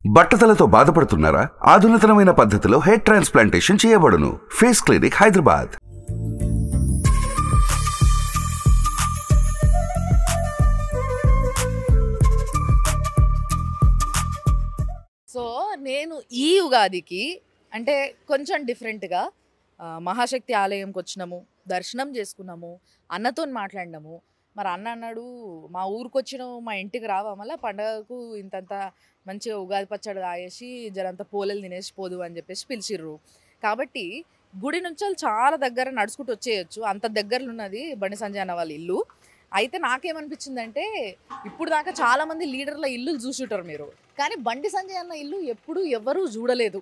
బట్టతలతో బాధపడుతున్నారా? ఆధునితనమైన పద్ధతిలో hair transplantation చేయబడును. Face clinic Hyderabad. సో నేను ఈ ఉగాదికి అంటే కొంచెం డిఫరెంట్గా మహాశక్తి ఆలయంకి వచ్చినాము, దర్శనం చేసుకున్నాము, అన్నతో మాట్లాడినాము. మరి అన్న అన్నాడు, మా ఊరికి వచ్చినావు, మా ఇంటికి రావా, మళ్ళీ పండగకు ఇంతంత మంచిగా ఉగాది పచ్చడి తాగేసి జరంత పోలేలు తినేసి పోదు అని చెప్పేసి పిలిచిర్రు. కాబట్టి గుడి నుంచి వాళ్ళు చాలా దగ్గర నడుచుకుంటూ వచ్చేయచ్చు, అంత దగ్గరలో ఉన్నది బండి సంజయ్ అన్న వాళ్ళ ఇల్లు. అయితే నాకేమనిపించిందంటే, ఇప్పుడు దాకా చాలామంది లీడర్ల ఇల్లులు చూసుంటారు మీరు, కానీ బండి సంజయ్ అన్న ఇల్లు ఎప్పుడు ఎవరూ చూడలేదు.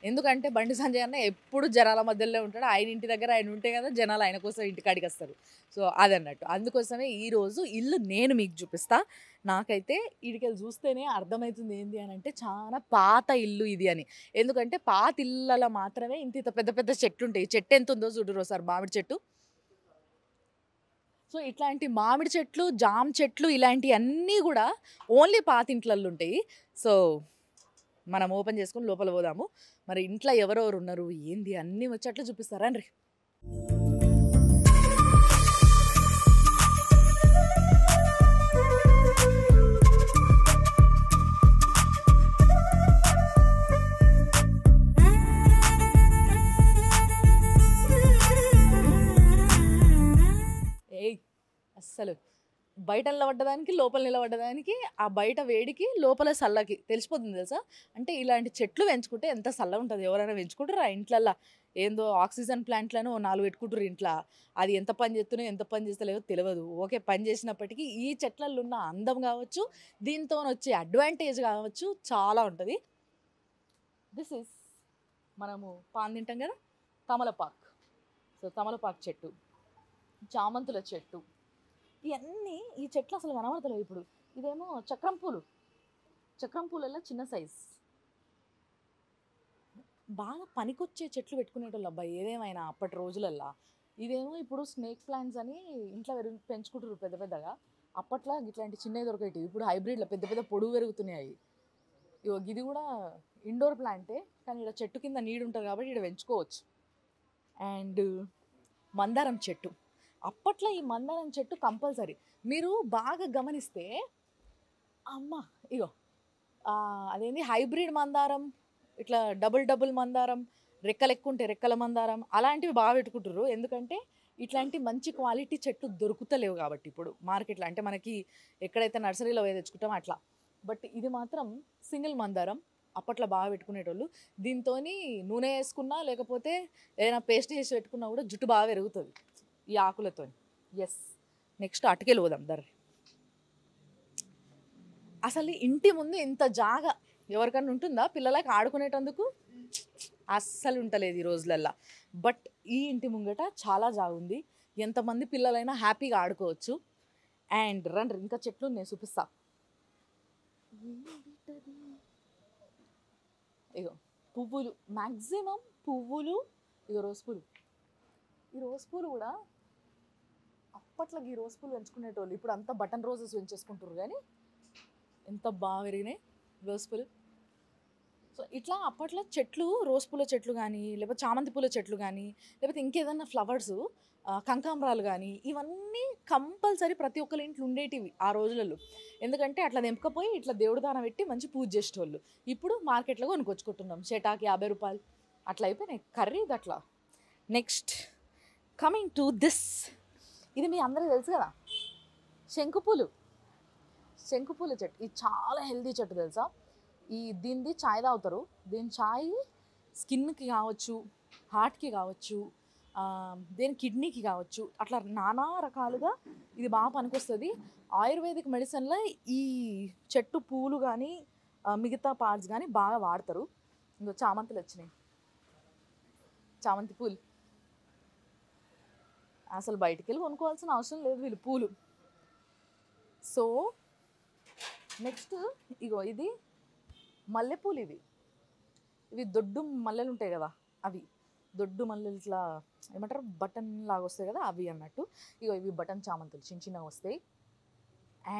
ఎందుకంటే బండి సంజయ్ అన్న ఎప్పుడు జనాల మధ్యలో ఉంటాడు. ఆయన ఇంటి దగ్గర ఆయన ఉంటే కదా జనాలు ఆయన కోసం ఇంటికాడికి వస్తారు. సో అదన్నట్టు, అందుకోసమే ఈరోజు ఇల్లు నేను మీకు చూపిస్తా. నాకైతే ఈడికెళ్ళి చూస్తేనే అర్థమవుతుంది ఏంది అని అంటే, చాలా పాత ఇల్లు ఇది అని. ఎందుకంటే పాత ఇళ్ళలో మాత్రమే ఇంత పెద్ద పెద్ద చెట్లు ఉంటాయి. చెట్టు ఎంత ఉందో చూడరు సార్, మామిడి చెట్టు. సో ఇట్లాంటి మామిడి చెట్లు, జామ చెట్లు ఇలాంటివన్నీ కూడా ఓన్లీ పాత ఇంట్లల్లో ఉంటాయి. సో మనం ఓపెన్ చేసుకొని లోపల పోదాము. మరి ఇంట్లో ఎవరెవరు ఉన్నారు ఏంది అన్నీ వచ్చేట్లు చూపిస్తారా అండి. ఏయ్ అస్సలు బయట నిలబడ్డదానికి లోపల నిలబడ్డదానికి ఆ బయట వేడికి లోపల చల్లకి తెలిసిపోతుంది తెలుసా. అంటే ఇలాంటి చెట్లు పెంచుకుంటే ఎంత చల్లగా ఉంటుంది. ఎవరైనా పెంచుకుంటారా ఇంట్లల్లో? ఏందో ఆక్సిజన్ ప్లాంట్లను 4 పెట్టుకుంటారు ఇంట్లో. అది ఎంత పని చేస్తున్నాయో ఎంత పని చేస్తలేవో తెలియదు. ఓకే, పని చేసినప్పటికీ ఈ చెట్లలో ఉన్న అందం కావచ్చు, దీంతో వచ్చే అడ్వాంటేజ్ కావచ్చు, చాలా ఉంటుంది. దిస్ ఈస్ మనము పాన్ తింటాం కదా, తమలపాకు. సో తమలపాకు చెట్టు, చామంతుల చెట్టు, ఇవన్నీ ఈ చెట్లు అసలు కనబడతలేవు ఇప్పుడు. ఇదేమో చక్రం పూలు, చక్రం పూలల్లో చిన్న సైజ్. బాగా పనికొచ్చే చెట్లు పెట్టుకునేటోళ్ళు అబ్బాయి ఏదేమైనా అప్పటి రోజులల్లో. ఇదేమో ఇప్పుడు స్నేక్ ప్లాంట్స్ అని ఇంట్లో పెంచుకుంటారు పెద్ద పెద్దగా. అప్పట్లో ఇట్లాంటి చిన్నవి దొరికేటివి, ఇప్పుడు హైబ్రిడ్లో పెద్ద పెద్ద పొడుగు పెరుగుతున్నాయి. ఇగో ఇది కూడా ఇండోర్ ప్లాంటే, కానీ ఇక్కడ చెట్టు కింద నీడు ఉంటుంది కాబట్టి ఇక్కడ పెంచుకోవచ్చు. అండ్ మందారం చెట్టు, అప్పట్లో ఈ మందారం చెట్టు కంపల్సరీ. మీరు బాగా గమనిస్తే అమ్మ ఇగో అదేంది హైబ్రిడ్ మందారం, ఇట్లా డబుల్ మందారం, రెక్కలు ఎక్కువ ఉంటే రెక్కల మందారం, అలాంటివి బాగా పెట్టుకుంటారు. ఎందుకంటే ఇట్లాంటి మంచి క్వాలిటీ చెట్లు దొరుకుతలేవు కాబట్టి ఇప్పుడు మార్కెట్లో. అంటే మనకి ఎక్కడైతే నర్సరీలో పోయి తెచ్చుకుంటామో అట్లా. బట్ ఇది మాత్రం సింగిల్ మందారం, అప్పట్లో బాగా పెట్టుకునేటోళ్ళు. దీంతో నూనె వేసుకున్నా లేకపోతే ఏదైనా పేస్ట్ చేసి పెట్టుకున్నా కూడా జుట్టు బాగా పెరుగుతుంది ఈ ఆకులతో. ఎస్, నెక్స్ట్ అటుకెళ్ళి పోదాం దర్రి. అసలు ఇంటి ముందు ఇంత జాగా ఎవరికన్నా ఉంటుందా పిల్లలకి ఆడుకునేటందుకు? అస్సలు ఉంటలేదు ఈ రోజులల్లో. బట్ ఈ ఇంటి ముంగట చాలా జాగా ఉంది, ఎంతమంది పిల్లలైనా హ్యాపీగా ఆడుకోవచ్చు. అండ్ రండి ఇంకా చెట్లు నేను చూపిస్తా. ఇగో పువ్వులు, మ్యాక్సిమం పువ్వులు. ఇగో రోజ్ పూలు. ఈ రోజ్ పూలు కూడా అప్పట్లో ఈ రోజ్ పూలు పెంచుకునేటోళ్ళు, ఇప్పుడు అంతా బటన్ రోజెస్ పెంచేసుకుంటారు. కానీ ఎంత బాగా పెరిగినాయి రోజ్ పూలు. సో ఇట్లా అప్పట్లో చెట్లు, రోజ్ పూల చెట్లు కానీ, లేకపోతే చామంతి పూల చెట్లు కానీ, లేకపోతే ఇంకేదన్నా ఫ్లవర్స్, కనకాంబరాలు కానీ, ఇవన్నీ కంపల్సరీ ప్రతి ఒక్కరి ఇంట్లో ఉండేటివి ఆ రోజులలో. ఎందుకంటే అట్లా తెంపకపోయి ఇట్లా దేవుడు దాన పెట్టి మంచి పూజ చేసేటోళ్ళు. ఇప్పుడు మార్కెట్లో కొనుక్కొచ్చుకుంటున్నాం, చెటాకి 50 రూపాయలు అట్లా అయిపోయినాయి కర్రీ అట్లా. నెక్స్ట్ కమింగ్ టు దిస్, ఇది మీ అందరికీ తెలుసు కదా, శంకుపూలు. శంకుపూల చెట్టు ఇది చాలా హెల్దీ చెట్టు తెలుసా. దీనిది ఛాయ్ తాగుతారు. దీని ఛాయ్ స్కిన్కి కావచ్చు, హార్ట్కి కావచ్చు, దేని కిడ్నీకి కావచ్చు, అట్లా నానా రకాలుగా ఇది బాగా పనికొస్తుంది. ఆయుర్వేదిక్ మెడిసిన్లో ఈ చెట్టు పూలు కానీ మిగతా పార్ట్స్ కానీ బాగా వాడతారు. ఇంకో చామంతులు వచ్చినాయి, చామంతి పూలు అసలు బయటికి వెళ్ళి కొనుక్కోవాల్సిన అవసరం లేదు వీళ్ళు పూలు. సో నెక్స్ట్ ఇగో ఇది మల్లెపూలు. ఇవి దొడ్డు మల్లెలు ఉంటాయి కదా, అవి దొడ్డు మల్లెలు ఇట్లా ఏమంటారు బటన్ లాగా వస్తాయి కదా, అవి అన్నట్టు. ఇగో ఇవి బటన్ చామంతులు చిన్న చిన్నగా వస్తాయి.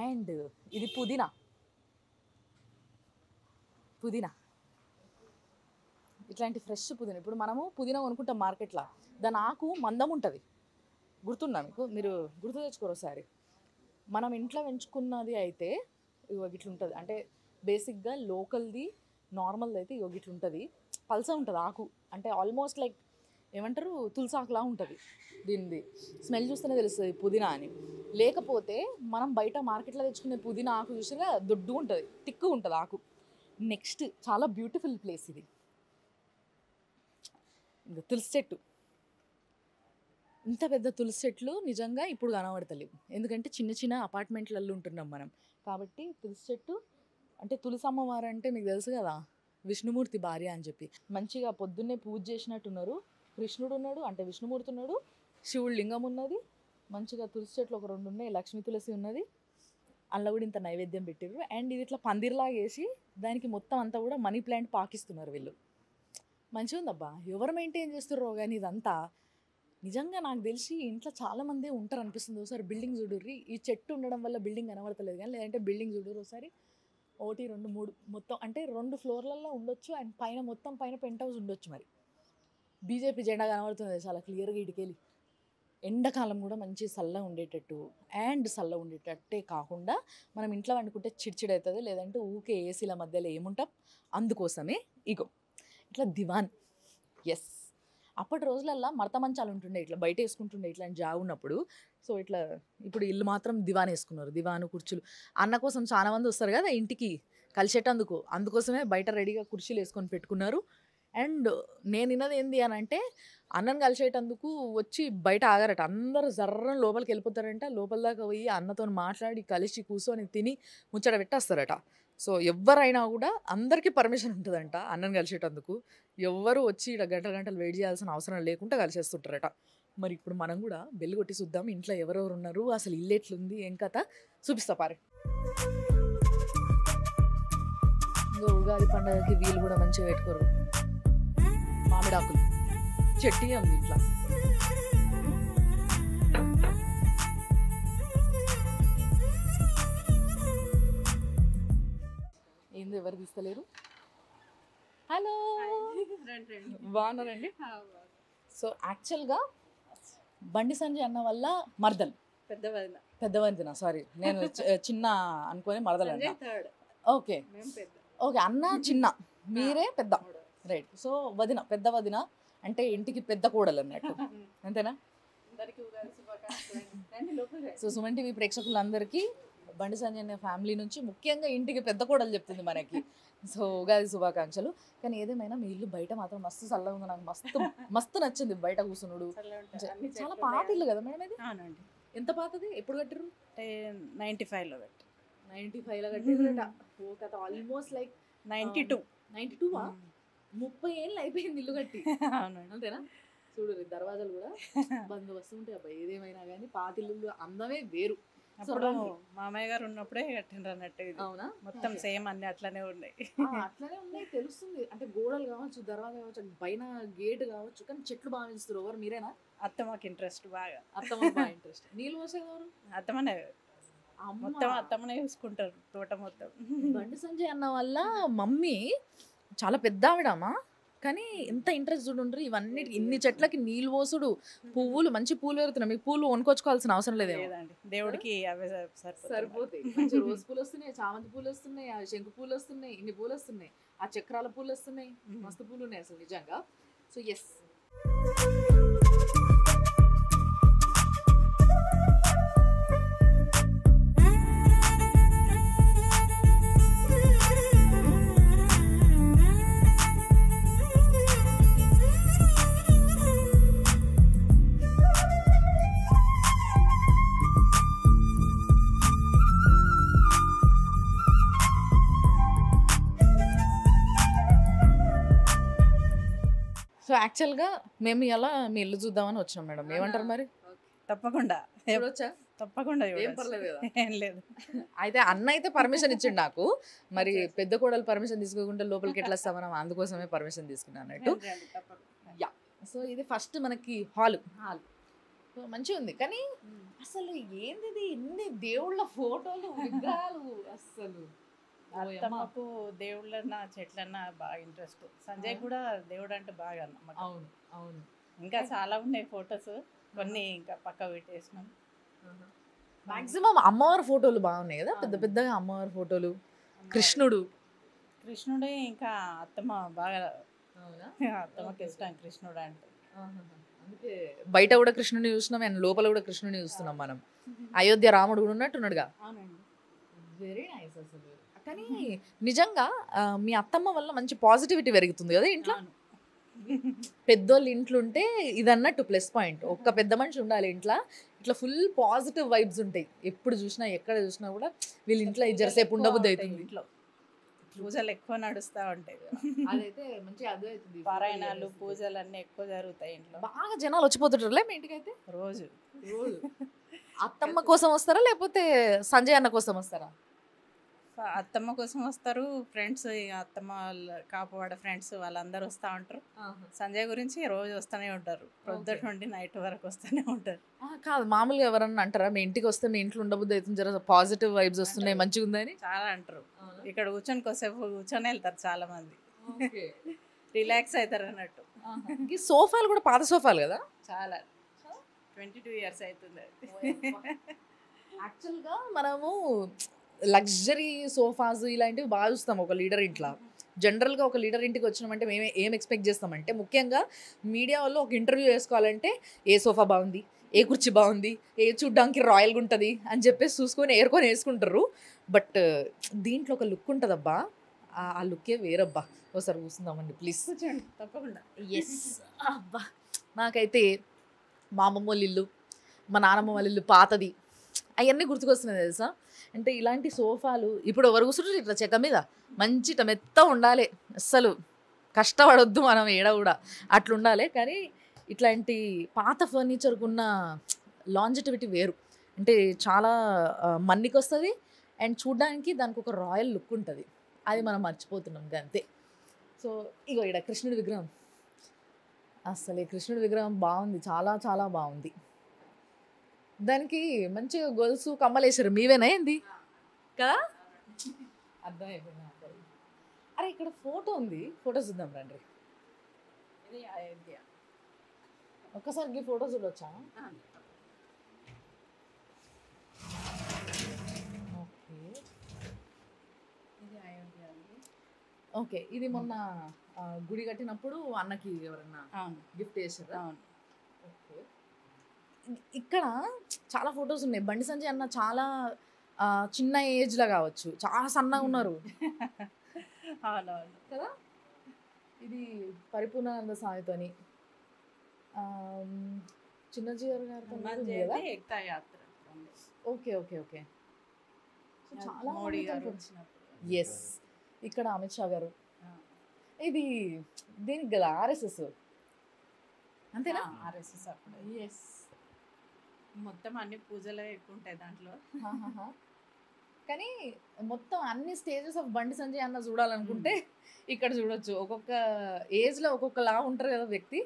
అండ్ ఇది పుదీనా. పుదీనా. ఇట్లాంటి ఫ్రెష్ పుదీనా. ఇప్పుడు మనము పుదీనా కొనుక్కుంటాం మార్కెట్లో, దాని ఆకు మందం ఉంటుంది, గుర్తుందా మీకు? మీరు గుర్తు తెచ్చుకోరు ఒకసారి. మనం ఇంట్లో పెంచుకున్నది అయితే ఇగో ఇట్లుంటుంది. అంటే బేసిక్గా లోకల్ది నార్మల్ది అయితే ఇగో ఇట్లుంటుంది, పల్స ఉంటుంది ఆకు. అంటే ఆల్మోస్ట్ లైక్ ఏమంటారు, తులసాకులా ఉంటుంది. దీనిది స్మెల్ చూస్తేనే తెలుస్తుంది పుదీనా అని. లేకపోతే మనం బయట మార్కెట్లో తెచ్చుకునే పుదీనా ఆకు చూసినా దొడ్డు ఉంటుంది, తిక్కు ఉంటుంది ఆకు. నెక్స్ట్ చాలా బ్యూటిఫుల్ ప్లేస్ ఇది, ఇంకా తులసి చెట్టు. ఇంత పెద్ద తులసి చెట్లు నిజంగా ఇప్పుడు కనబడతలేవు, ఎందుకంటే చిన్న చిన్న అపార్ట్మెంట్లలో ఉంటున్నాం మనం కాబట్టి. తులసి చెట్టు అంటే తులసి అమ్మవారు అంటే మీకు తెలుసు కదా, విష్ణుమూర్తి భార్య అని చెప్పి. మంచిగా పొద్దున్నే పూజ చేసినట్టున్నారు. కృష్ణుడు ఉన్నాడు, అంటే విష్ణుమూర్తి ఉన్నాడు, శివుడు లింగం ఉన్నది. మంచిగా తులసి చెట్లు ఒక 2 ఉన్నాయి, లక్ష్మీ తులసి ఉన్నది. అందులో కూడా ఇంత నైవేద్యం పెట్టారు. అండ్ ఇది ఇట్లా పందిర్లాగా వేసి దానికి మొత్తం అంతా కూడా మనీ ప్లాంట్ పాకిస్తున్నారు వీళ్ళు. మంచిగా ఉందబ్బా, ఎవరు మెయింటైన్ చేస్తున్నారో కానీ ఇదంతా. నిజంగా నాకు తెలిసి ఇంట్లో చాలామంది ఉంటారు అనిపిస్తుంది. ఒకసారి బిల్డింగ్ చూడుర్రి, ఈ చెట్టు ఉండడం వల్ల బిల్డింగ్ కనబడతలేదు కానీ, లేదంటే బిల్డింగ్ చూడుర్రి ఒకసారి. 1 2 3 మొత్తం అంటే 2 ఫ్లోర్లలో ఉండొచ్చు. అండ్ పైన మొత్తం పైన పెంట్ హౌస్ ఉండొచ్చు. మరి బీజేపీ జెండా కనబడుతుంది చాలా క్లియర్గా ఇటుకెళ్ళి. ఎండాకాలం కూడా మంచి చల్లగా ఉండేటట్టు, అండ్ చల్లగా ఉండేటట్టే కాకుండా మనం ఇంట్లో వండుకుంటే చిడిచిడి అవుతుంది, లేదంటే ఊకే ఏసీల మధ్యలో ఏముంటాం. అందుకోసమే ఇగో ఇట్లా దివాన్. ఎస్, అప్పటి రోజులల్లో మడత మంచాలు ఉంటుండే, ఇట్లా బయట వేసుకుంటుండే ఇట్లాంటి జాగు ఉన్నప్పుడు. సో ఇట్లా ఇప్పుడు ఇల్లు మాత్రం దివాన్ వేసుకున్నారు, దివాను కుర్చీలు. అన్న కోసం చాలా మంది వస్తారు కదా ఇంటికి కలిసేటందుకు, అందుకోసమే బయట రెడీగా కుర్చీలు వేసుకొని పెట్టుకున్నారు. అండ్ నేను విన్నది ఏంది అని అంటే, అన్నను కలిసేటందుకు వచ్చి బయట ఆగారట, అందరూ జర్రని లోపలికి వెళ్ళిపోతారంట. లోపల దాకా పోయి అన్నతో మాట్లాడి కలిసి కూర్చొని తిని ముచ్చట పెట్టేస్తారట. సో ఎవరైనా కూడా అందరికీ పర్మిషన్ ఉంటుందంట అన్నను కలిసేటందుకు. ఎవ్వరు వచ్చి ఇక్కడ గంటలు వెయిట్ చేయాల్సిన అవసరం లేకుండా కలిసేస్తుంటారట. మరి ఇప్పుడు మనం కూడా బెల్లు కొట్టి చూద్దాం, ఇంట్లో ఎవరెవరు ఉన్నారు, అసలు ఇల్లు ఎట్లుంది, ఏం కథ చూపిస్తా పారే. ఇంకా ఉగాది పండుగకి వీళ్ళు కూడా మంచిగా పెట్టుకోరు, మామిడాకులు చెట్టు ఉంది ఇంట్లో. ఏంది ఎవరు తీస్తలేరు? హలో, బాగున్నారండి? సో యాక్చువల్గా బండి సంజయ్ అన్న వల్ల మరదలు, పెద్ద వదిన, సారీ నేను చిన్న అనుకొని మరదలు అన్న. ఓకే ఓకే, అన్న చిన్న, మీరే పెద్ద, రైట్. సో వదిన, పెద్ద వదిన అంటే ఇంటికి పెద్ద కోడలు అన్నట్టు, అంతేనా? సో సుమన్ టీవీ ప్రేక్షకులందరికీ బండి సంజయ్ అనే ఫ్యామిలీ నుంచి ముఖ్యంగా ఇంటికి పెద్ద కోడలు చెప్తుంది మనకి. సో ఉగాది శుభాకాంక్షలు. కానీ ఏదేమైనా మీ ఇల్లు బయట మాత్రం మస్తు చల్లగా ఉంది, నాకు మస్తు మస్తు నచ్చింది బయట కూర్చున్నాడు. చాలా పాత ఇల్లు కదా మేడం ఇది? ఎంత పాతది, ఎప్పుడు కట్టిరు? 95లో కట్టి. 95లో కట్టిరట. ఓ కథ, ఆల్మోస్ట్ లైక్ 92. 92వా? 30 ఏళ్ళు అయిపోయింది ఇల్లు కట్టి, అంతేనా? చూడు దర్వాజాలు కూడా బందోబస్తు ఉంటాయి అబ్బాయి. ఏదేమైనా కానీ పాత ఇల్లు అందమే వేరు. అప్పుడు మామయ్య గారు ఉన్నప్పుడే కట్టిండ్రు అన్నట్టు. అవునా? మొత్తం సేమ్ అన్ని అట్లానే ఉన్నాయి. అట్లానే ఉన్నాయి తెలుస్తుంది. అంటే గోడలు కావచ్చు, దర్వాజా కావచ్చు, పైన గేట్ కావచ్చు, కానీ చెట్లు బాగా పెంచుతారు. ఎవరు మీరేనా? అత్తమ్మకి ఇంట్రెస్ట్ బాగా. అత్తమ్మకి బాగా ఇంట్రెస్ట్. నీళ్ళు పోసేది ఎవరు? అత్తమ్మనే, మొత్తం అత్తమ్మనే చూసుకుంటారు తోట మొత్తం. బండి సంజయ్ అన్న వల్ల మమ్మీ చాలా పెద్ద ఆవిడమ్మా, కానీ ఎంత ఇంట్రెస్ట్ చూడుండ్రు ఇవన్నీ. ఇన్ని చెట్లకి నీళ్ళు పోసుడు, పువ్వులు, మంచి పూలు పెరుగుతున్నాయి. మీకు పూలు కొనుక్కొచ్చుకోవాల్సిన అవసరం లేదండి, దేవుడికి అవే సరిపోతాయి. మంచి రోజు పూలు వస్తున్నాయి, చామంతి పూలు వస్తున్నాయి, శంకు పూలు వస్తున్నాయి, ఇన్ని పూలు వస్తున్నాయి, ఆ చక్రాల పూలు వస్తున్నాయి, మస్తు పూలు ఉన్నాయి అసలు నిజంగా. సో ఎస్, సో యాక్చువల్గా మేము ఇలా మీ ఇల్లు చూద్దామని వచ్చినాం మేడం. ఏమంటారు మరి? తప్పకుండా చూడొచ్చా? తప్పకుండా, ఏం పర్లేదు కదా? ఏం లేదు. అయితే అన్న అయితే పర్మిషన్ ఇచ్చిండు నాకు. మరి పెద్ద కోడలు పర్మిషన్ తీసుకోకుండా లోపలికి ఎట్లా వస్తాం మనం, అందుకోసమే పర్మిషన్ తీసుకున్నాను అన్నట్టు. యా, సో ఇది ఫస్ట్ మనకి హాల్. సో మంచిగా ఉంది, కానీ అసలు ఏంది ఇన్ని దేవుళ్ళ ఫోటోలు, విగ్రహాలు, అసలు అత్తమ్మకు దేవుళ్ళన్నా చెట్లన్నా బాగా ఇంట్రెస్ట్. సంజయ్ కూడా దేవుడు అంటే బాగా నమ్మకం. అవును అవును. ఇంకా చాలా ఉన్నాయి ఫొటోస్, కొన్ని ఇంకా పక్క పెట్టేసినాం. మాక్సిమం అమ్మవారి ఫోటోలు బాగున్నాయి కదా, పెద్ద పెద్దగా అమ్మవారి ఫోటోలు. కృష్ణుడు. కృష్ణుడే ఇంకా అత్తమ్మ బాగా, అవునా? అత్తమ్మకి ఇష్టం కృష్ణుడు అంటే. అందుకే బయట కూడా కృష్ణుని చూస్తున్నాం అండ్ లోపల కూడా కృష్ణుని చూస్తున్నాం మనం. అయోధ్య రాముడు కూడా ఉన్నట్టున్నాడుగా. అవునండి. వెరీ నైస్ అసలు. కానీ నిజంగా మీ అత్తమ్మ వల్ల మంచి పాజిటివిటీ పెరుగుతుంది కదా ఇంట్లో. పెద్దోళ్ళు ఇంట్లో ఉంటే ఇది అన్నట్టు ప్లస్ పాయింట్. ఒక్క పెద్ద మనిషి ఉండాలి ఇంట్లో, ఇట్లా ఫుల్ పాజిటివ్ వైబ్స్ ఉంటాయి. ఎప్పుడు చూసినా ఎక్కడ చూసినా కూడా వీళ్ళ ఇంట్లో ఇది జరసేపు ఉండబుద్ధి అవుతుంది. ఇంట్లో పూజలు ఎక్కువ నడుస్తూ ఉంటాయి. అదైతే మంచి అర్థమవుతుంది. పారాయణాలు పూజలు అన్నీ ఎక్కువ జరుగుతాయి ఇంట్లో. బాగా జనాలు వచ్చిపోతుంటారులే మీ ఇంటికి అయితే రోజు. అత్తమ్మ కోసం వస్తారా లేకపోతే సంజయ్ అన్న కోసం వస్తారా? అత్తమ్మ కోసం వస్తారు, ఫ్రెండ్స్, అత్తమ్మ వాళ్ళ కాపువాడ ఫ్రెండ్స్ వాళ్ళందరూ వస్తూ ఉంటారు. సంజయ్ గురించి రోజు వస్తూనే ఉంటారు, పొద్దుట నుండి నైట్ వరకు వస్తూనే ఉంటారు. కాదు, మామూలుగా ఎవరన్నా అంటారా మీ ఇంటికి వస్తే మీ ఇంట్లో ఉండబుద్ధి అవుతుంది, జర పాజిటివ్ వైబ్స్ వస్తున్నాయి మంచిగా ఉందని? చాలా అంటారు. ఇక్కడ కూర్చొని కొద్దిసేపు కూర్చొని వెళ్తారు చాలా మంది, రిలాక్స్ అవుతారు అన్నట్టు. ఈ సోఫాలు కూడా పాత సోఫాలు కదా, చాలా 22 years అవుతుంది. యాక్చువల్గా మనము లగ్జరీ సోఫాస్ ఇలాంటివి బాగా చూస్తాం ఒక లీడర్ ఇంట్లో. జనరల్గా ఒక లీడర్ ఇంటికి వచ్చినామంటే మేము ఏం ఎక్స్పెక్ట్ చేస్తామంటే, ముఖ్యంగా మీడియా వాళ్ళు ఒక ఇంటర్వ్యూ వేసుకోవాలంటే ఏ సోఫా బాగుంది, ఏ కుర్చీ బాగుంది, ఏ చూడ్డానికి రాయల్గా ఉంటుంది అని చెప్పేసి చూసుకొని ఏరుకొని వేసుకుంటారు. బట్ దీంట్లో ఒక లుక్ ఉంటుందబ్బా, ఆ లుక్కే వేరబ్బా. ఒకసారి కూర్చుందామండి ప్లీజ్. కూర్చోండి తప్పకుండా. ఎస్ అబ్బా, నాకైతే మా అమ్మమ్మ వాళ్ళ ఇల్లు, మా నానమ్మ వాళ్ళ ఇల్లు పాతది, అవన్నీ గుర్తుకొస్తున్నాయి తెలుసా. అంటే ఇలాంటి సోఫాలు ఇప్పుడు ఎవరు కూర్చుంటారు ఇట్లా చెక్క మీద, మంచి మెత్త ఉండాలి, అస్సలు కష్టపడొద్దు మనం ఏడ కూడా, అట్లా ఉండాలి. కానీ ఇట్లాంటి పాత ఫర్నిచర్కి ఉన్న లాంజిటివిటీ వేరు. అంటే చాలా మన్నికి వస్తుంది అండ్ చూడ్డానికి దానికి ఒక రాయల్ లుక్ ఉంటుంది. అది మనం మర్చిపోతున్నాం అంతే. సో ఇగో ఇక్కడ కృష్ణుడి విగ్రహం, అసలు ఈ కృష్ణుడి విగ్రహం బాగుంది, చాలా చాలా బాగుంది. దానికి మంచిగా గొలుసు కమ్మలేసారు, మీవేనా ఏంది కదా, అర్థమైపోయింది. అరే ఇక్కడ ఫోటో ఉంది, ఫోటో చూద్దాం రండి. ఇది అయోధ్య. ఒక్కసారికి ఫోటో చూడొచ్చా? ఓకే, ఇది అయోధ్య అండి. ఓకే, ఇది మొన్న గుడి కట్టినప్పుడు అన్నకి ఎవరన్నా అవును, గిఫ్ట్ చేశారు. అవును. ఓకే, ఇక్కడ చాలా ఫొటోస్ ఉన్నాయి. బండి సంజయ్ అన్న చాలా చిన్న ఏజ్లో కావచ్చు, చాలా సన్నగా ఉన్నారు అవునవును కదా. ఇది పరిపూర్ణానంద స్వామితోని, చిన్నజీవర్ గారితో కదా. ఏకతా యాత్ర. Okay okay okay. చాలా మోడీ గారు వచ్చినప్పుడు. ఎస్, ఇక్కడ అమిత్ షా గారు. ఇది దీనికి కదా ఆర్ఎస్ఎస్ అంతేనా? ఆర్ఎస్ఎస్ అప్పుడు. ఎస్, మొత్తం అన్ని పూజలే ఎక్కువ ఉంటాయి దాంట్లో. కానీ మొత్తం అన్ని స్టేజెస్ ఆఫ్ బండి సంజయ్ అన్న చూడాలనుకుంటే ఇక్కడ చూడొచ్చు. ఒక్కొక్క ఏజ్లో ఒక్కొక్కలా ఉంటారు కదా వ్యక్తి.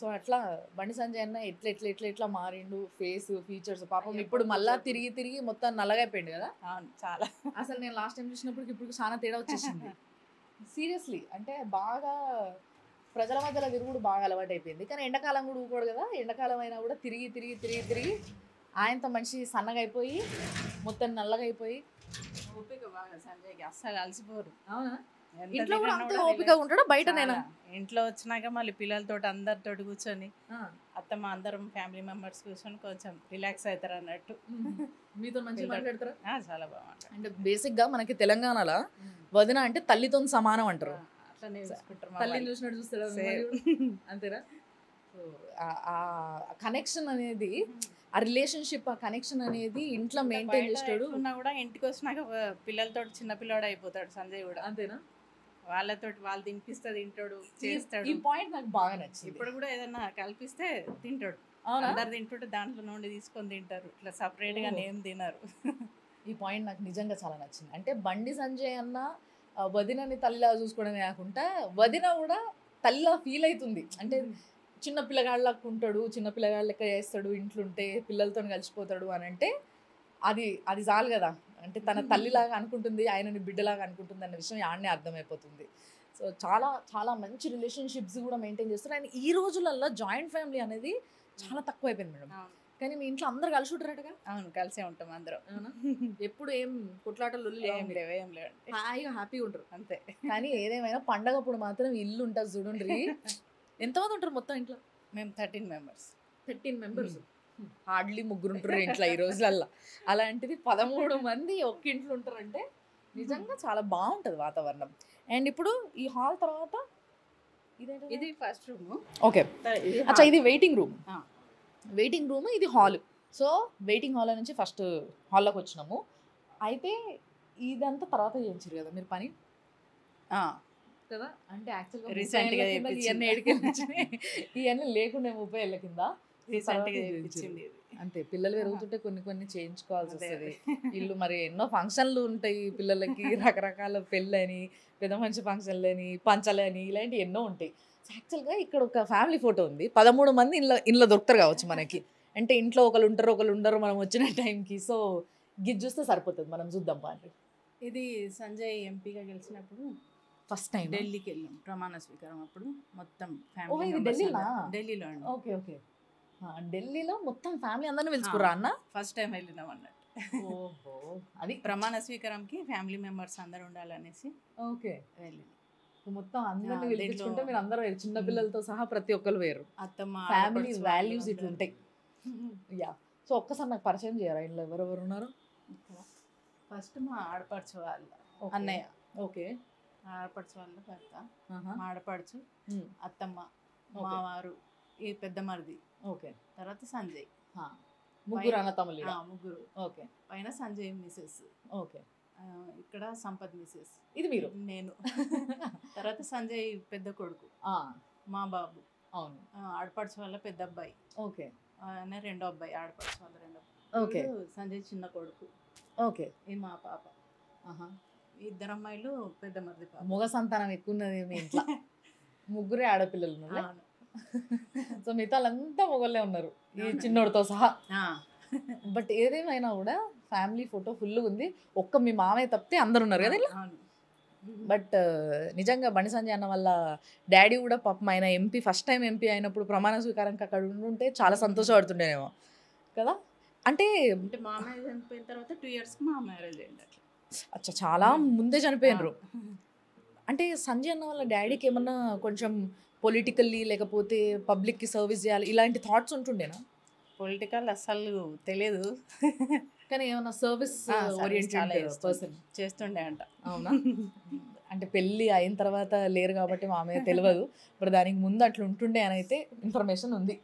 సో అట్లా బండి సంజయ్ అన్న ఎట్లా ఎట్లా ఎట్లా ఎట్లా మారిండు, ఫేస్ ఫీచర్స్ పాపం. ఇప్పుడు మళ్ళా తిరిగి తిరిగి మొత్తం నల్లగా అయిపోయింది కదా. అవును, చాలా. అసలు నేను లాస్ట్ టైం చూసినప్పుడు ఇప్పుడు చాలా తేడా వచ్చేసింది సీరియస్లీ. అంటే బాగా ప్రజల మధ్యలో తిరుగుడు బాగా అలవాటు అయిపోయింది. కానీ ఎండాకాలం కూడా ఊకోడు కదా, ఎండాకాలం అయినా కూడా తిరిగి తిరిగి తిరిగి తిరిగి ఆయనతో మనిషి సన్నగా అయిపోయి మొత్తం నల్లగా అయిపోయి. ఓపిక బాగా సంజయ్కి, అస్సలు అలసిపోరు. అవునా? ఎంత ఇంట్లో కూడా తిరిగినా అంతే కూడా ఓపిక ఉంటాడా బయట? చాలా. నేను ఇంట్లో వచ్చినాక మళ్ళీ పిల్లలతోటి అందరితోటి కూర్చొని అత్తమ్మ అందరం ఫ్యామిలీ మెంబర్స్ కూర్చొని కొంచెం రిలాక్స్ అవుతారు అన్నట్టు. మీతో మంచిగా మాట్లాడతారా? చాలా బాగుంటారు. అంటే బేసిక్గా మనకి తెలంగాణలో వదిన అంటే తల్లితో సమానం అంటారు. అట్లనే చూసుకుంటారు. తల్లిని చూసినట్టు చూస్తారా అంతేనా? సో ఆ కనెక్షన్ అనేది, ఆ రిలేషన్షిప్, ఆ కనెక్షన్ అనేది ఇంట్లో మెయింటైన్ చేస్తాడు. కూడా ఇంటికి వచ్చినాక పిల్లలతో చిన్న పిల్లవాడు అయిపోతాడు సంజయ్ కూడా. అంతేనా? వాళ్ళతో వాళ్ళు తినిపిస్తే తింటాడు, చేస్తాడు. ఈ పాయింట్ నాకు బాగా నచ్చింది. ఇప్పుడు కూడా ఏదన్నా కల్పిస్తే తింటాడు. అవునా? అందరు తింటుంటే దాంట్లో నుండి తీసుకొని తింటారు, ఇట్లా సపరేట్ గా ఏం తినరు. ఈ పాయింట్ నాకు నిజంగా చాలా నచ్చింది. అంటే బండి సంజయ్ అన్న వదినని తల్లిలా చూసుకోవడమే కాకుండా వదిన కూడా తల్లిలా ఫీల్ అవుతుంది. అంటే చిన్న పిల్లగాళ్ళకు ఉంటాడు, చిన్న పిల్లగాళ్ళ లెక్క చేస్తాడు, ఇంట్లో ఉంటే పిల్లలతో కలిసిపోతాడు అని అంటే అది చాలు కదా. అంటే తన తల్లిలాగా అనుకుంటుంది, ఆయనని బిడ్డలాగా అనుకుంటుంది అన్న విషయం ఆడనే అర్థమైపోతుంది. సో చాలా చాలా మంచి రిలేషన్షిప్స్ కూడా మెయింటైన్ చేస్తారు. అండ్ ఈ రోజులలో జాయింట్ ఫ్యామిలీ అనేది చాలా తక్కువ అయిపోయింది మేడం. కానీ మీ ఇంట్లో అందరు కలిసి ఉంటారటగా? అవును, కలిసే ఉంటాం అందరం. అవునా? ఎప్పుడు ఏం కొట్లాటలు ఏం లేవండి, హాయిగా హ్యాపీగా ఉంటారు అంతే. కానీ ఏదేమైనా పండగప్పుడు మాత్రం ఇల్లు ఉంటుంది చూడండి. ఎంతమంది ఉంటారు మొత్తం ఇంట్లో? మేము 13 మెంబర్స్. 13 మెంబర్స్. హార్డ్లీ ముగ్గురు ఉంటారు ఇంట్లో ఈ రోజులల్లో. అలాంటిది 13 మంది ఒక్క ఇంట్లో ఉంటారంటే నిజంగా చాలా బాగుంటుంది వాతావరణం. అండ్ ఇప్పుడు ఈ హాల్ తర్వాత ఇది ఫస్ట్ రూమ్. ఓకే, అచ్చా ఇది వెయిటింగ్ రూమ్. వెయిటింగ్ రూమ్, ఇది హాల్. సో వెయిటింగ్ హాల్ నుంచి ఫస్ట్ హాల్లోకి వచ్చినాము. అయితే ఇదంతా తర్వాత చేయించారు కదా మీరు పని కదా? అంటే యాక్చువల్గా రీసెంట్గా ఇవన్నీ లేకుండా 30 ఏళ్ళ కింద రీసెంట్గా చేయించింది. అంతే, పిల్లలు పెరుగుతుంటే కొన్ని చేయించుకోవాల్సి వస్తుంది. ఇల్లు మరి ఎన్నో ఫంక్షన్లు ఉంటాయి పిల్లలకి, రకరకాల పెళ్ళని, పెద్ద మంచి ఫంక్షన్లని, పంచలని, ఇలాంటివి ఎన్నో ఉంటాయి. యాక్చువల్గా ఇక్కడ ఒక ఫ్యామిలీ ఫోటో ఉంది. 13 మంది ఇంట్లో దొరుకుతారు కావచ్చు మనకి. అంటే ఇంట్లో ఒకళ్ళు ఉండరు మనం వచ్చిన టైంకి. సో గిజ్ చూస్తే సరిపోతుంది, మనం చూద్దాం పాండి. ఇది సంజయ్ ఎంపీగా గెలిచినప్పుడు ఫస్ట్ టైం ఢిల్లీకి వెళ్ళాం ప్రమాణ స్వీకారం అప్పుడు. మొత్తం ఇది ఢిల్లీలో? ఢిల్లీలో అండి. ఓకే ఓకే, ఢిల్లీలో మొత్తం ఫ్యామిలీ అందరిని పిలుచుకురా అన్న? ఫస్ట్ టైం వెళ్ళినాం అన్నట్టు. ఓహో, అది ప్రమాణ స్వీకారంకి ఫ్యామిలీ మెంబర్స్ అందరు ఉండాలనేసి ఓకే వెళ్ళింది. మొత్తం అందరిని పిలిపించుకుంటే మీరు అందరూ వేరు, చిన్న పిల్లలతో సహా ప్రతి ఒక్కరు వేరు. అత్తమ్మ ఫ్యామిలీ వాల్యూస్ ఇట్లుంటాయి. యా, సో ఒక్కసారి నాకు పరిచయం చేయరా ఇంట్లో ఎవరెవరు ఉన్నారు? ఫస్ట్ మా ఆడపడుచు వాళ్ళ అన్నయ్య. ఓకే, ఆడపడుచు వాళ్ళ భర్త, మా ఆడపడుచు, అత్తమ్మ, మావారు, ఈ పెద్ద మరిది. ఓకే, తర్వాత సంజయ్. ముగ్గురు అన్న తమ్ముళ్ళు. ముగ్గురు. ఓకే, పైన సంజయ్ మిసెస్. ఓకే, ఇక్కడ సంపత్ మిసెస్. ఇది మీరు? నేను. తర్వాత సంజయ్ పెద్ద కొడుకు, మా బాబు. అవును, ఆడపడుచు వాళ్ళ పెద్ద అబ్బాయి. ఓకే, రెండో అబ్బాయి, ఆడపడుచు వాళ్ళ రెండో అబ్బాయి. ఓకే, సంజయ్ చిన్న కొడుకు. ఓకే, ఇది మా పాప. ఇద్దరు అమ్మాయిలు, పెద్ద మరిది పాప. మగ సంతానం ఎక్కువ ఉన్నది మీ ఇంట్లో. ముగ్గురే ఆడపిల్లలు ఉన్నారు. సో మిగతా వాళ్ళంతా మొగోళ్ళే ఉన్నారు, ఈ చిన్నోడితో సహా. బట్ ఏదేమైనా కూడా ఫ్యామిలీ ఫోటో ఫుల్గా ఉంది. ఒక్క మీ మామయ్య తప్పితే అందరు ఉన్నారు కదా ఇలా. బట్ నిజంగా బండి సంజయ్ అన్న వల్ల డాడీ కూడా పాపం ఆయన ఎంపీ, ఫస్ట్ టైం ఎంపీ అయినప్పుడు ప్రమాణ స్వీకారంకి అక్కడ ఉంటే చాలా సంతోషపడుతుండేనేమో కదా. అంటే మామయ్య చనిపోయిన తర్వాత 2 yearsకి మా మ్యారేజ్ అయింది. అచ్చా, చాలా ముందే చనిపోయినరు. అంటే సంజయ్ అన్న వాళ్ళ డాడీకి ఏమన్నా కొంచెం పొలిటికల్లీ లేకపోతే పబ్లిక్కి సర్వీస్ చేయాలి ఇలాంటి థాట్స్ ఉంటుండేనా? పొలిటికల్ అసలు తెలియదు, కానీ ఏమన్నా సర్వీస్ ఓరియంటెడ్ పర్సన్ చేస్తుండే అంట. అవునా? అంటే పెళ్ళి అయిన తర్వాత లేరు కాబట్టి మామయ్య తెలియదు, ఇప్పుడు దానికి ముందు అట్లా ఉంటుండే అని అయితే ఇన్ఫర్మేషన్ ఉంది.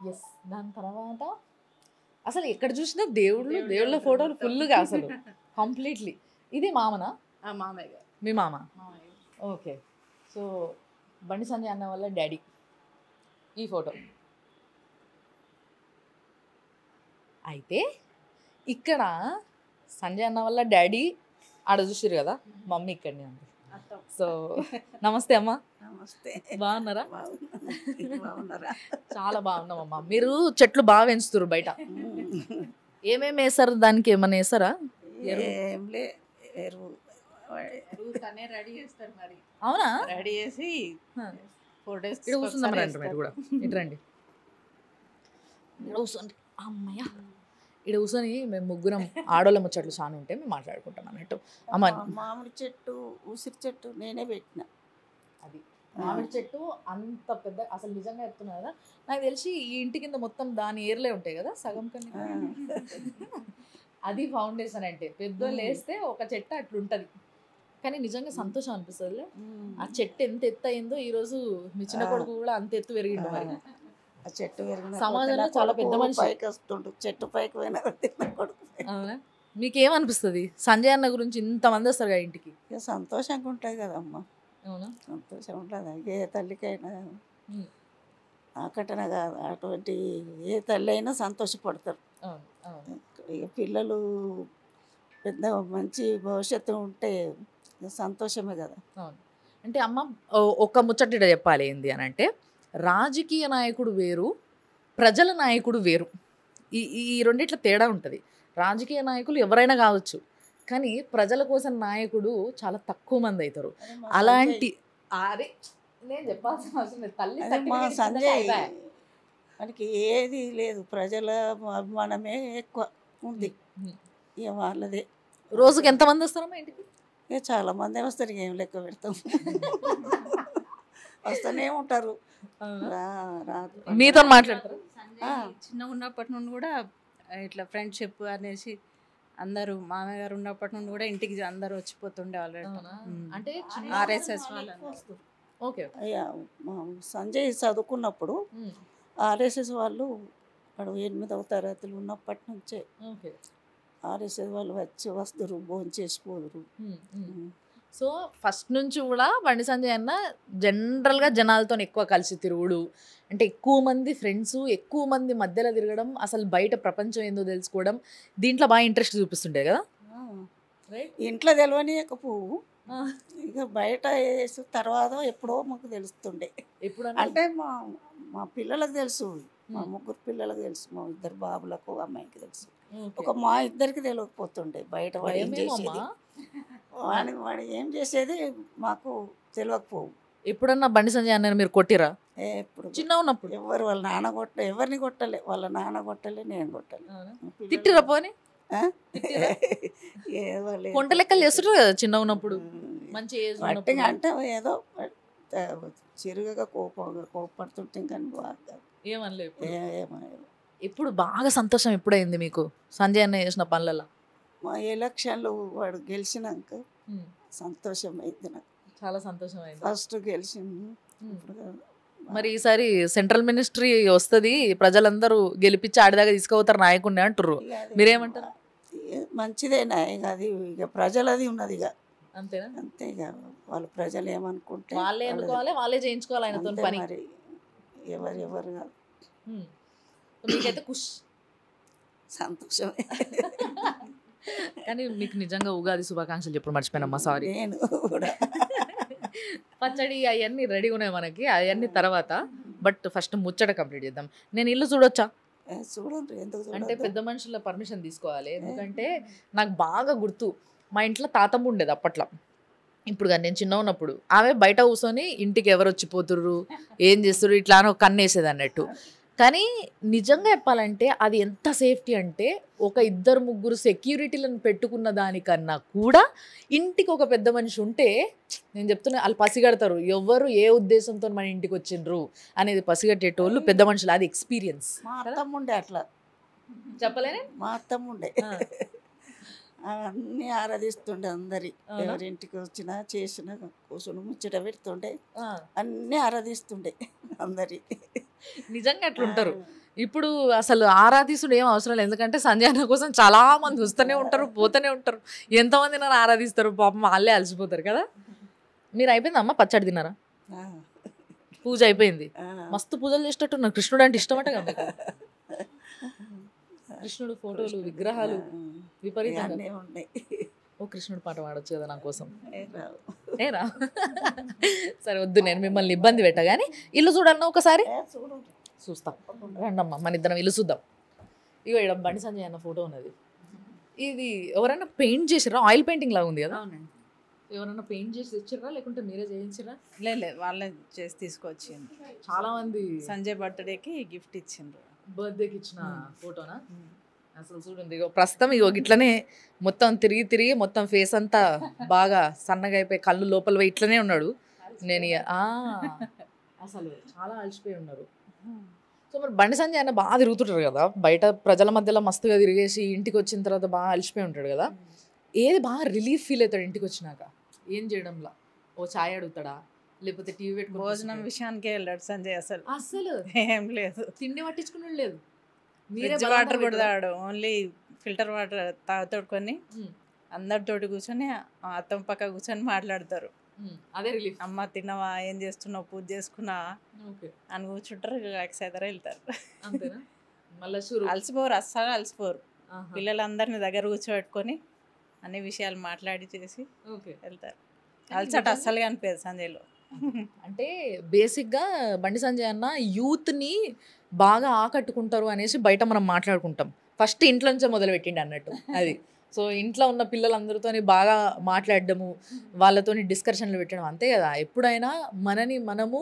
ఎస్, దాని తర్వాత అసలు ఎక్కడ చూసినా దేవుళ్ళ ఫోటోలు ఫుల్గా అసలు కంప్లీట్లీ. ఇది మామనా? మామయ్య గారు. మీ మామ? ఓకే, సో బండి సంజయ్ అన్న వల్ల డాడీ. ఈ ఫోటో అయితే ఇక్కడ సంజయ్ అన్న వల్ల డాడీ ఆడ చూసిరు కదా, మమ్మీ ఇక్కడనే ఉంది. సో నమస్తే అమ్మ. నమస్తే, బాగున్నారా? బాగున్నారా? చాలా బాగున్నామమ్మా. మీరు చెట్లు బాగా పెంచుతారు బయట, ఏమేమి వేసారు? దానికి ఏమన్నా వేసారా? తనే రెడీ చేస్తారు మరి. అవునా? రెడీ చేసి 4 days ఇక్కడ కూర్చుందాం రండి, మీరు కూడా ఇటు రండి. ఇక్కడ కూర్చోండి అమ్మయ్య. ఇక్కడ కూర్చొని మేము ముగ్గురం ఆడోళ్ళ ముచ్చట్లు చాలా ఉంటే మేము మాట్లాడుకుంటాం అన్నట్టు. అమ్మ, మామిడి చెట్టు, ఉసిరి చెట్టు నేనే పెట్టిన. అది మామిడి చెట్టు అంత పెద్ద, అసలు నిజంగా చెప్తున్నా కదా, నాకు తెలిసి ఈ ఇంటి కింద మొత్తం దాని ఏర్లే ఉంటాయి కదా సగం కన్నా. అది ఫౌండేషన్ అంటే పెద్దోళ్ళు వేస్తే ఒక చెట్టు అట్లుంటది. కానీ నిజంగా సంతోషం అనిపిస్తుంది. ఆ చెట్టు ఎంత ఎత్తు అయిందో ఈరోజు మీ చిన్న కొడుకు కూడా అంత ఎత్తు పెరిగిండు. మరి ఆ చెట్టు సమాజంలో చాలా పెద్ద మనిషి, పైకి వస్తుండు, చెట్టు పైకి పోయినా కొడుకు. అవునా? మీకేమనిపిస్తుంది సంజయ్ అన్న గురించి? ఇంతమంది వస్తారు కదా ఇంటికి, సంతోషంగా ఉంటుంది కదమ్మా. అవునా? సంతోషం ఉంటుంది ఏ తల్లికైనా. నాకంటనే కాదు, అటువంటి ఏ తల్లి అయినా సంతోషపడతారు. ఇక పిల్లలు పెద్ద మంచి భవిష్యత్తు ఉంటే సంతోషమే కదా. అవును. అంటే అమ్మ ఒక ముచ్చట చెప్పాలి ఏంది అని అంటే, రాజకీయ నాయకుడు వేరు, ప్రజల నాయకుడు వేరు. ఈ రెండిట్ల తేడా ఉంటుంది. రాజకీయ నాయకులు ఎవరైనా కావచ్చు, కానీ ప్రజల కోసం నాయకుడు చాలా తక్కువ మంది అవుతారు. అలాంటి అరే నేను చెప్పాల్సిన అవసరం లేదు. తల్లి అదే మా certificate ఇచ్చిందంటే సంజయ్ అయిపాయ్. మనకి ఏది లేదు, ప్రజల అభిమానమే ఎక్కువ ఉంది. ఉమ్. ఇక వాళ్ళదే. రోజుకి ఎంతమంది వస్తారమ్మా ఇంటికి? ఇక చాలా మంది వస్తారు, ఏం లెక్క పెడతాం. వస్తూనే ఉంటారు. రాదు మీతో మాట్లాడతారు? చిన్నగా ఉన్నప్పటి నుండి కూడా ఇట్లా ఫ్రెండ్షిప్ అనేసి అందరూ మామయ్య గారు ఉన్నప్పటి నుండి కూడా ఇంటికి అందరూ వచ్చిపోతుండే ఆల్రెడీ. అంటే ఆర్ఎస్ఎస్ వాళ్ళు ఓకే. అయ్యా మా సంజయ్ చదువుకున్నప్పుడు ఆర్ఎస్ఎస్ వాళ్ళు వాడు 8వ తరగతిలో ఉన్నప్పటి నుంచే ఓకే. ఆర్ఎస్ఎస్ వాళ్ళు వచ్చి వస్తారు, భోజనం చేసిపోదురు. సో ఫస్ట్ నుంచి కూడా బండి సంజయ్ అన్న జనరల్గా జనాలతో ఎక్కువ కలిసి తిరుగుడు, అంటే ఎక్కువ మంది ఫ్రెండ్స్, ఎక్కువ మంది మధ్యలో తిరగడం, అసలు బయట ప్రపంచం ఏందో తెలుసుకోవడం, దీంట్లో బాగా ఇంట్రెస్ట్ చూపిస్తుండే కదా. ఇంట్లో తెలియనియకపోవు, ఇక బయట వేసి తర్వాత ఎప్పుడో మాకు తెలుస్తుండే. ఎప్పుడు అంటే మా మా పిల్లలకు తెలుసు, మా 3 పిల్లలకు తెలుసు, మా 2 బాబులకు అమ్మాయికి తెలుసు. ఒక మా ఇద్దరికి తెలియకపోతుండే బయట వాడు ఏం చేసేది, వాడు ఏం చేసేది మాకు తెలియకపోవు. ఎప్పుడన్నా బండి సంజయ్ అన్న మీరు కొట్టిరా? ఎప్పుడు చిన్న ఉన్నప్పుడు ఎవరు వాళ్ళ నాన్న ఎవరిని కొట్టలే, వాళ్ళ నాన్న కొట్టలే, నేను కొట్టలే. తిట్టిరా పోని? వాళ్ళు కొంట లెక్కలు చేస్తుంటారు కదా చిన్న ఉన్నప్పుడు, మంచి ఏజ్ గట్టిగా అంటే ఏదో చిరుగగా కోపడుతుంటే కానీ ఏమనలే. ఏమో ఇప్పుడు బాగా సంతోషం ఎప్పుడైంది మీకు సంజయ్ అన్న చేసిన పనులలో? మా ఎలక్షన్లు వాడు గెలిచినాక సంతోషం అయింది నాకు, చాలా సంతోషం అయింది. ఫస్ట్ గెలిచింది. మరి ఈసారి సెంట్రల్ మినిస్ట్రీ వస్తుంది, ప్రజలందరూ గెలిపించి ఆడిదాకా తీసుకుపోతారు నాయకుడిని అంటారు, మీరేమంటారు? మంచిదేనా ఇక అది, ఇక ప్రజలది ఉన్నది ఇక అంతేనా? అంతే ఇక వాళ్ళు ప్రజలు ఏమనుకుంటే వాళ్ళే ఎన్నుకోవాలి, వాళ్ళే చేయించుకోవాలి ఆయనతో అంతే పని. మరి ఎవరు కాదు. మీకైతే ఖుష్, సంతోషమే. కానీ మీకు నిజంగా ఉగాది శుభాకాంక్షలు చెప్పడం మర్చిపోయినమ్మా, సారీ. నేను కూడా పచ్చడి అవన్నీ రెడీ ఉన్నాయి మనకి, అవన్నీ తర్వాత. బట్ ఫస్ట్ ముచ్చట కంప్లీట్ చేద్దాం. నేను ఇల్లు చూడొచ్చా? చూడండి, ఎందుకు అంటే చూడొద్దు? పెద్ద మనుషుల పర్మిషన్ తీసుకోవాలి, ఎందుకంటే నాకు బాగా గుర్తు మా ఇంట్లో తాతమ్మ ఉండేది అప్పట్లో. ఇప్పుడు కానీ నేను చిన్న ఉన్నప్పుడు ఆమె బయట కూర్చొని ఇంటికి ఎవరు వచ్చిపోతుర్రు, ఏం చేస్తుర్రు ఇట్లా అని ఒక కన్ను వేసేది అన్నట్టు. కానీ నిజంగా చెప్పాలంటే అది ఎంత సేఫ్టీ అంటే, ఒక 2-3 సెక్యూరిటీలను పెట్టుకున్న దానికన్నా కూడా ఇంటికి ఒక పెద్ద మనిషి ఉంటే, నేను చెప్తున్నా వాళ్ళు పసిగడతారు ఎవరు ఏ ఉద్దేశంతో మన ఇంటికి వచ్చిండ్రు అనేది పసిగట్టేటోళ్ళు పెద్ద మనుషులు. అది ఎక్స్పీరియన్స్. మా అత్తమ్మ ఉండే అట్లా, చెప్పలేనే. మా అత్తమ్మ ఉండే అన్నీ ఆరాధిస్తుండే అందరి, ఎవరింటికి వచ్చినా చేసినా కూర్చొని ముచ్చట పెడుతుండే, అన్నీ ఆరాధిస్తుండే అందరి. నిజంగా అట్లా ఉంటారు. ఇప్పుడు అసలు ఆరాధిస్తుడు ఏం అవసరం లేదు, ఎందుకంటే సంజయ్ అన్న కోసం చాలా మంది వస్తూనే ఉంటారు, పోతూనే ఉంటారు. ఎంతమంది నన్ను ఆరాధిస్తారు, పాపం వాళ్ళే అలసిపోతారు కదా. మీరు అయిపోయిందమ్మా పచ్చడి తిన్నారా? పూజ అయిపోయింది, మస్తు పూజలు చేసేటట్టున్నారు. కృష్ణుడు అంటే ఇష్టమట కదా, కృష్ణుడు ఫోటోలు, విగ్రహాలు విపరీతంగా ఉన్నాయి. ఓ కృష్ణుడు పాట పాడొచ్చు కదా నా కోసం. ఏరా సరే వద్దు, నేను మిమ్మల్ని ఇబ్బంది పెట్టా. కానీ ఇల్లు చూడాలన్నా ఒకసారి చూస్తాం, రండమ్మా మన ఇద్దరం ఇల్లు చూద్దాం. ఇగో ఇక్కడ బండి సంజయ్ అన్న ఫోటో ఉన్నది. ఇది ఎవరైనా పెయింట్ చేసిరా? ఆయిల్ పెయింటింగ్ లాగా ఉంది కదా. అవునండి. ఎవరైనా పెయింట్ చేసి తెచ్చిర్రా లేకుంటే మీరే చేయించిరా? లేదు వాళ్ళే చేసి తీసుకొచ్చిండ్రు. చాలా మంది సంజయ్ బర్త్డేకి గిఫ్ట్ ఇచ్చిండ్రు, బర్త్డేకి ఇచ్చిన ఫోటోనా? అసలు చూడండి, ఇగో ప్రస్తుతం ఇగో ఇట్లనే మొత్తం తిరిగి తిరిగి మొత్తం ఫేస్ అంతా బాగా సన్నగా అయిపోయి కళ్ళు లోపల పోయి ఇట్లనే ఉన్నాడు. నేను అసలు చాలా అలసిపోయి ఉన్నారు. సో మరి బండి సంజయ్ అన్న బాగా తిరుగుతుంటారు కదా బయట, ప్రజల మధ్యలో మస్తుగా తిరిగేసి ఇంటికి వచ్చిన తర్వాత బాగా అలసిపోయి ఉంటాడు కదా. ఏది బాగా రిలీఫ్ ఫీల్ అవుతాడు ఇంటికి వచ్చినాక? ఏం చేయడంలా? ఓ ఛాయ్ అడుగుతాడా, లేకపోతే టీవీ పెట్టుకుని? భోజనం విషయానికే వెళ్ళాడు సంజయ్, అసలు ఏం లేదు, తిండి పట్టించుకుని లేదు. ఫ్రిడ్జ్ వాటర్ కూడా తాగాడు, ఓన్లీ ఫిల్టర్ వాటర్ తాగుతోడుకొని అందరితోటి కూర్చొని అత్తమ్మ పక్క కూర్చొని మాట్లాడతారు. అదే రిలీఫ్. అమ్మ తిన్నావా, ఏం చేస్తున్నావు, పూజ చేసుకున్నావా అని కూర్చుంటారు, రిలాక్స్ అవుతారు, వెళ్తారు. అంతేనా? మళ్ళీ అలసిపోరు, అస్సలు అలసిపోరు. పిల్లలందరినీ దగ్గర కూర్చోబెట్టుకొని అన్ని విషయాలు మాట్లాడి చేసి వెళ్తారు. అలసట అస్సలుగా అనిపించదు సంజయ్లో. అంటే బేసిక్గా బండి సంజయ్ అన్న యూత్ని బాగా ఆకట్టుకుంటారు అనేసి బయట మనం మాట్లాడుకుంటాం. ఫస్ట్ ఇంట్లో నుంచే మొదలుపెట్టిండి అన్నట్టు అది. సో ఇంట్లో ఉన్న పిల్లలందరితో బాగా మాట్లాడడము, వాళ్ళతో డిస్కషన్లు పెట్టడం, అంతే కదా. ఎప్పుడైనా మనము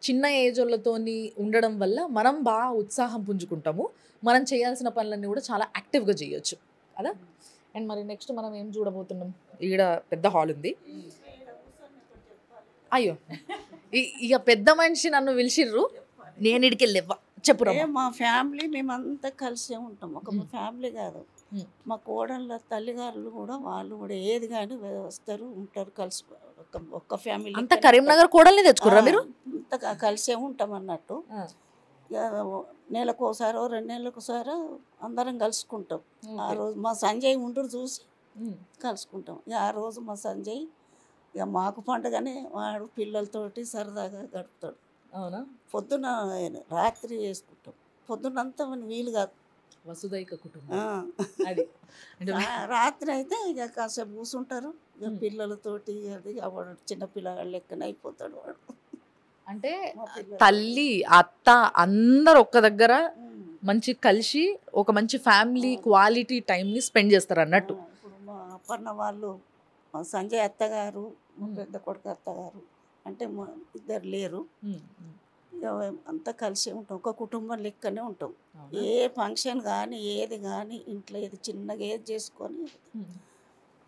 చిన్న ఏజ్ వాళ్ళతోని ఉండడం వల్ల మనం బాగా ఉత్సాహం పుంజుకుంటాము, మనం చేయాల్సిన పనులన్నీ కూడా చాలా యాక్టివ్గా చేయొచ్చు కదా. అండ్ మరి నెక్స్ట్ మనం ఏం చూడబోతున్నాం, ఈడ పెద్ద హాల్ ఉంది. అయ్యో ఇక పెద్ద మనిషి నన్ను పిలిచిర్రు, నేను ఇడికి వెళ్ళివ్వ చెప్పురా. మా ఫ్యామిలీ మేమంతా కలిసే ఉంటాం, ఒక ఫ్యామిలీ కాదు. మా కోడళ్ళ తల్లిగారులు కూడా వాళ్ళు కూడా ఏది కానీ వస్తారు ఉంటారు కలిసి, ఒక్క ఫ్యామిలీ. అంత కరీంనగర్ కోడల్ని తెచ్చుకుర్రా మీరు? అంత కలిసే ఉంటాం అన్నట్టు. నెలకోసారో 2 నెలలకోసారో అందరం కలుసుకుంటాం. ఆ రోజు మా సంజయ్ ఉండరు చూసి కలుసుకుంటాం. ఆ రోజు మా సంజయ్ ఇక మాకు పండుగనే, వాడు పిల్లలతోటి సరదాగా గడుపుతాడు. అవునా? పొద్దున రాత్రి చేసుకుంటాం, పొద్దునంతా వీలు కాదు. వసుదైక కుటుంబం అది. రాత్రి అయితే ఇక కాసేపు కూర్చుంటారు ఇక పిల్లలతోటి. అది వాడు చిన్నపిల్లగాడు లెక్కన అయిపోతాడు వాడు. అంటే తల్లి అత్త అందరు ఒక్క దగ్గర మంచి కలిసి ఒక మంచి ఫ్యామిలీ క్వాలిటీ టైంని స్పెండ్ చేస్తారు అన్నట్టు. ఇప్పుడు మా అప్పన్న వాళ్ళు, మా సంజయ్ అత్తగారు, మా పెద్ద కొడుకు అత్తగారు అంటే మా ఇద్దరు లేరు. ఇక అంతా కలిసి ఉంటాం, ఒక కుటుంబం లెక్కనే ఉంటాం. ఏ ఫంక్షన్ కానీ ఏది కానీ ఇంట్లో ఏది చిన్నగా ఏది చేసుకొని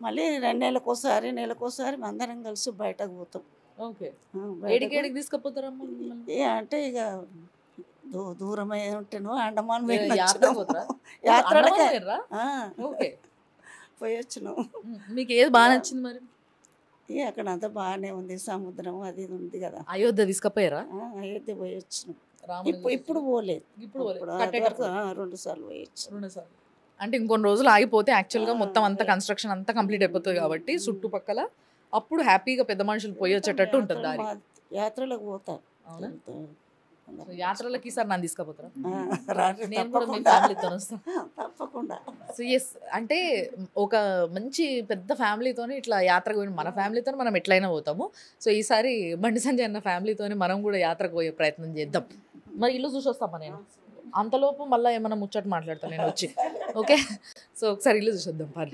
మళ్ళీ 2 నెలలకోసారి నెలకోసారి అందరం కలిసి బయటకు పోతాం. ఓకే. ఏడికి తీసుకుపోతారమ్మా? అంటే ఇక దూరమై ఉంటేనో అండమాన్ పోయి వచ్చినాం. మీకు ఏది బాగా నచ్చింది మరి? అక్కడ అంతా బాగానే ఉంది, సముద్రం అది ఇది ఉంది కదా. అయోధ్య తీసుకుపోయారా? అయోధ్య పోయి వచ్చినాం. ఇప్పుడు పోలేదు, ఇప్పుడు 2 సార్లు పోయి వచ్చినాం. అంటే ఇంకొన్ని రోజులు ఆగిపోతే యాక్చువల్గా మొత్తం అంతా కన్స్ట్రక్షన్ అంతా కంప్లీట్ అయిపోతుంది కాబట్టి చుట్టుపక్కల అప్పుడు హ్యాపీగా పెద్ద మనుషులు పోయి వచ్చేటట్టు ఉంటుంది దారి. యాత్రలకు పోతా. యాత్రలకి ఈసారి నన్ను తీసుకుపోతారా? తప్పకుండా. సో ఎస్, అంటే ఒక మంచి పెద్ద ఫ్యామిలీతో ఇట్లా యాత్రకు పోయిన మన ఫ్యామిలీతో మనం ఎట్లయినా పోతాము. సో ఈసారి బండి సంజయ్ అన్న ఫ్యామిలీతో మనం కూడా యాత్రకు పోయే ప్రయత్నం చేద్దాం. మరి ఇల్లు చూసి వస్తామా? నేను అంతలోపు మళ్ళీ ఏమన్నా ముచ్చట మాట్లాడతాను నేను వచ్చి. ఓకే, సో ఒకసారి ఇల్లు చూసొద్దాం పని.